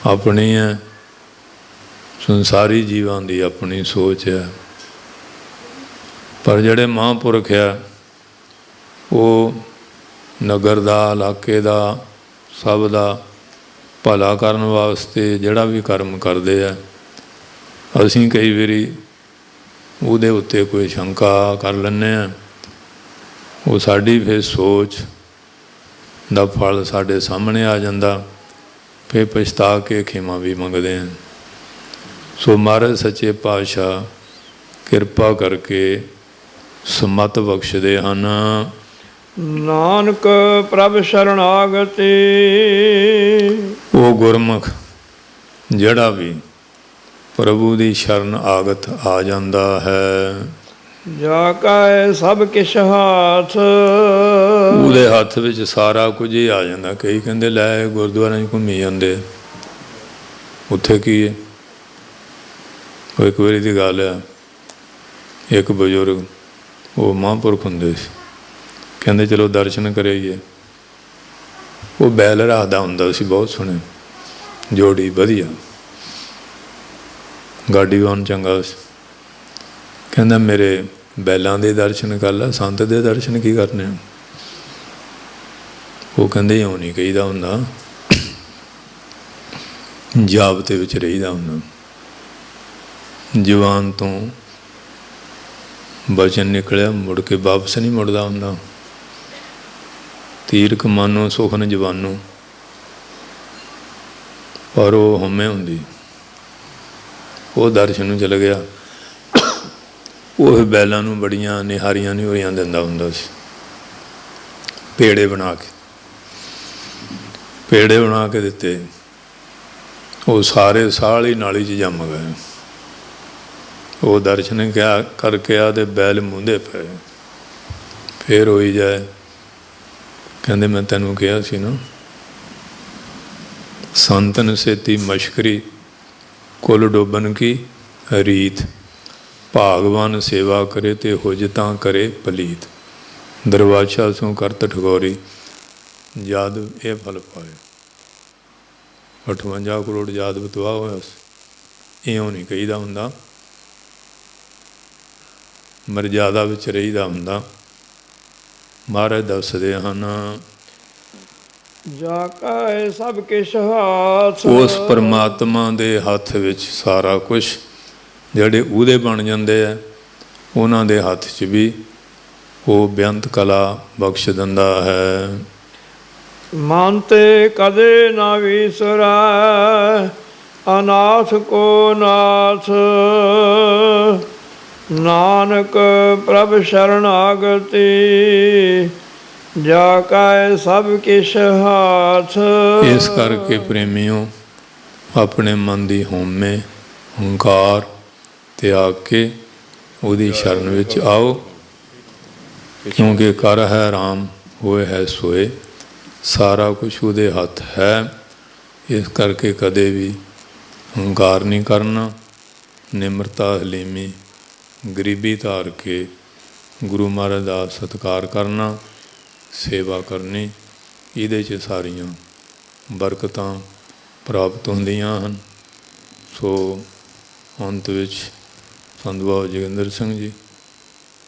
ਆਪਣੀ ਹੈ, ਸੰਸਾਰੀ ਜੀਵਾਂ ਦੀ ਆਪਣੀ ਸੋਚ ਹੈ। ਪਰ ਜਿਹੜੇ ਮਹਾਂਪੁਰਖ ਆ, ਉਹ ਨਗਰ ਦਾ, ਇਲਾਕੇ ਦਾ, ਸਭ ਦਾ ਭਲਾ ਕਰਨ ਵਾਸਤੇ ਜਿਹੜਾ ਵੀ ਕਰਮ ਕਰਦੇ ਆ, ਅਸੀਂ ਕਈ ਵਾਰੀ ਉਹਦੇ ਉੱਤੇ ਕੋਈ ਸ਼ੰਕਾ ਕਰ ਲੈਂਦੇ ਹਾਂ। ਉਹ ਸਾਡੀ ਫਿਰ ਸੋਚ ਦਾ ਫਲ ਸਾਡੇ ਸਾਹਮਣੇ ਆ ਜਾਂਦਾ, ਫਿਰ ਪਛਤਾ ਕੇ ਖਿਮਾ ਵੀ ਮੰਗਦੇ ਹਾਂ। ਸੋ ਮਹਾਰਾਜ ਸੱਚੇ ਪਾਤਸ਼ਾਹ ਕਿਰਪਾ ਕਰਕੇ ਸਮਤ ਬਖਸ਼ਦੇ ਹਨ। ਨਾਨਕ ਪ੍ਰਭ ਸ਼ਰਨਾਗਤੀ, ਉਹ ਗੁਰਮੁਖ ਜਿਹੜਾ ਵੀ ਪ੍ਰਭੂ ਦੀ ਸ਼ਰਨ ਆਗਤ ਆ ਜਾਂਦਾ ਹੈ, ਜਾ ਕੈ ਸਭ ਕਿਛ ਹਾਥ, ਉਹਦੇ ਹੱਥ ਵਿੱਚ ਸਾਰਾ ਕੁਝ ਹੀ ਆ ਜਾਂਦਾ। ਕਈ ਕਹਿੰਦੇ ਲੈ ਗੁਰਦੁਆਰਿਆਂ 'ਚ ਘੁੰਮੀ ਜਾਂਦੇ, ਉੱਥੇ ਕੀ ਹੈ? ਉਹ ਇੱਕ ਵਾਰੀ ਦੀ ਗੱਲ ਆ, ਇੱਕ ਬਜ਼ੁਰਗ, ਉਹ ਮਹਾਂਪੁਰਖ ਹੁੰਦੇ ਸੀ, ਕਹਿੰਦੇ ਚਲੋ ਦਰਸ਼ਨ ਕਰਾਈਏ। ਉਹ ਬੈਲ ਰੱਖਦਾ ਹੁੰਦਾ ਸੀ, ਬਹੁਤ ਸੋਹਣੇ, ਜੋੜੀ ਵਧੀਆ, ਗਾਡੀਵਾਨ ਚੰਗਾ ਸੀ। ਕਹਿੰਦਾ ਮੇਰੇ ਬੈਲਾਂ ਦੇ ਦਰਸ਼ਨ ਕਰ ਲੈ, ਸੰਤ ਦੇ ਦਰਸ਼ਨ ਕੀ ਕਰਨੇ ਆ? ਉਹ ਕਹਿੰਦੇ ਇਉਂ ਨਹੀਂ ਕਹੀਦਾ ਹੁੰਦਾ, ਜਾਬਤੇ ਵਿੱਚ ਰਹੀਦਾ ਹੁੰਦਾ। ਜਵਾਨ ਤੋਂ ਬਚਨ ਨਿਕਲਿਆ, ਮੁੜ ਕੇ ਵਾਪਸ ਨਹੀਂ ਮੁੜਦਾ ਹੁੰਦਾ। ਤੀਰ ਕਮਾਨੋ ਸੁਖਨ ਜਵਾਨੋ, ਪਰ ਉਹ ਹਉਮੈ ਹੁੰਦੀ। ਉਹ ਦਰਸ਼ਨ ਨੂੰ ਚਲ ਗਿਆ। ਉਹ ਬੈਲਾਂ ਨੂੰ ਬੜੀਆਂ ਨਿਹਾਰੀਆਂ ਨਿਹੋਰੀਆਂ ਦਿੰਦਾ ਹੁੰਦਾ ਸੀ, ਪੇੜੇ ਬਣਾ ਕੇ ਦਿੱਤੇ। ਉਹ ਸਾਰੇ ਸਾਲ ਹੀ ਨਾਲੀ 'ਚ ਜੰਮ ਗਏ। ਉਹ ਦਰਸ਼ਨ ਕਿਆ ਕਰਕੇ ਆ, ਤੇ ਬੈਲ ਮੂੰਹਦੇ ਪਏ। ਫਿਰ ਹੋਈ ਜਾਏ, ਕਹਿੰਦੇ ਮੈਂ ਤੈਨੂੰ ਕਿਹਾ ਸੀ ਨਾ, ਸੰਤਨ ਸੇਤੀ ਮਸ਼ਕਰੀ ਕੁਲ ਡੋਬਨ ਕੀ ਰੀਤ, ਭਾਗਵਾਨ ਸੇਵਾ ਕਰੇ ਤੇ ਹੁਜ ਤਾਂ ਕਰੇ ਪਲੀਤ। ਦਰਵਾਸ਼ਾ ਸੋ ਕਰਤ ਠਗੋਰੀ, ਜਾਦਵ ਇਹ ਫਲ ਪਾਏ। 58 ਕਰੋੜ ਜਾਦਵ ਤਬਾਹ ਹੋਇਆ ਸੀ। ਇਉਂ ਨਹੀਂ ਕਹੀਦਾ ਹੁੰਦਾ, ਮਰਜ਼ਾਦਾ ਵਿੱਚ ਰਹੀਦਾ ਹੁੰਦਾ। ਮਹਾਰਾਜ ਦੱਸਦੇ ਹਨ, ਜਾ ਕਾ ਸਭ ਕਿਛ ਹਾਥ। ਉਸ ਪਰਮਾਤਮਾ ਦੇ ਹੱਥ ਵਿੱਚ ਸਾਰਾ ਕੁਛ। ਜਿਹੜੇ ਉਹਦੇ ਬਣ ਜਾਂਦੇ ਆ ਉਹਨਾਂ ਦੇ ਹੱਥ 'ਚ ਵੀ ਉਹ ਬੇਅੰਤ ਕਲਾ ਬਖਸ਼ ਦਿੰਦਾ ਹੈ। ਮਨ ਤੇ ਕਦੇ ਨਾ ਵਿਸਰੈ, ਅਨਾਥ ਕੋ ਨਾਥ। ਨਾਨਕ ਪ੍ਰਭ ਸ਼ਰਨਾਗਤੀ, ਜਾ ਕਾ ਸਭ ਕਿਛ ਹਾਥ। ਇਸ ਕਰਕੇ ਪ੍ਰੇਮੀਓ, ਆਪਣੇ ਮਨ ਦੀ ਹਉਮੈ ਹੰਕਾਰ ਤਿਆਗ ਕੇ ਉਹਦੀ ਸ਼ਰਨ ਵਿੱਚ ਆਓ, ਕਿਉਂਕਿ ਕਰ ਹੈ ਰਾਮ ਹੋਏ ਹੈ ਸੋਏ। ਸਾਰਾ ਕੁਛ ਉਹਦੇ ਹੱਥ ਹੈ। ਇਸ ਕਰਕੇ ਕਦੇ ਵੀ ਹੰਕਾਰ ਨਹੀਂ ਕਰਨਾ। ਨਿਮਰਤਾ, ਹਲੀਮੀ, ਗਰੀਬੀ ਧਾਰ ਕੇ ਗੁਰੂ ਮਹਾਰਾਜ ਦਾ ਸਤਿਕਾਰ ਕਰਨਾ, ਸੇਵਾ ਕਰਨੀ। ਇਹਦੇ 'ਚ ਸਾਰੀਆਂ ਬਰਕਤਾਂ ਪ੍ਰਾਪਤ ਹੁੰਦੀਆਂ ਹਨ। ਸੋ ਅੰਤ ਵਿੱਚ ਸੰਤ ਬਾਬਾ ਜੋਗਿੰਦਰ ਸਿੰਘ ਜੀ,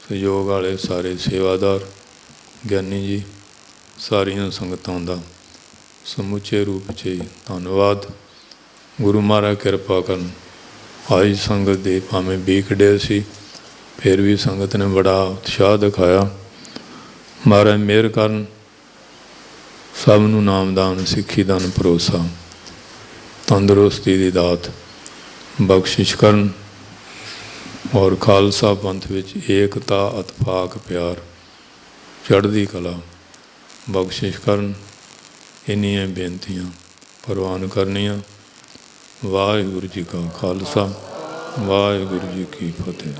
ਸਹਿਯੋਗ ਵਾਲੇ ਸਾਰੇ ਸੇਵਾਦਾਰ, ਗਿਆਨੀ ਜੀ, ਸਾਰੀਆਂ ਸੰਗਤਾਂ ਦਾ ਸਮੁੱਚੇ ਰੂਪ 'ਚ ਧੰਨਵਾਦ। ਗੁਰੂ ਮਹਾਰਾਜ ਕਿਰਪਾ ਕਰਨ। ਅੱਜ ਸੰਗਤ ਦੇ ਭਾਵੇਂ 20 ਡੇ ਸੀ, ਫਿਰ ਵੀ ਸੰਗਤ ਨੇ ਬੜਾ ਉਤਸ਼ਾਹ ਦਿਖਾਇਆ। ਮਹਾਰਾਜ ਮਿਹਰ ਕਰਨ, ਸਭ ਨੂੰ ਨਾਮਦਾਨ, ਸਿੱਖੀ ਦਾਨ, ਭਰੋਸਾ, ਤੰਦਰੁਸਤੀ ਦੀ ਦਾਤ ਬਖਸ਼ਿਸ਼ ਕਰਨ। ਔਰ ਖਾਲਸਾ ਪੰਥ ਵਿੱਚ ਏਕਤਾ, ਇਤਫਾਕ, ਪਿਆਰ, ਚੜ੍ਹਦੀ ਕਲਾ ਬਖਸ਼ਿਸ਼ ਕਰਨ। ਇੰਨੀਆਂ ਬੇਨਤੀਆਂ ਪ੍ਰਵਾਨ ਕਰਨੀਆਂ। ਵਾਹਿਗੁਰੂ ਜੀ ਕਾ ਖਾਲਸਾ, ਵਾਹਿਗੁਰੂ ਜੀ ਕੀ ਫਤਿਹ।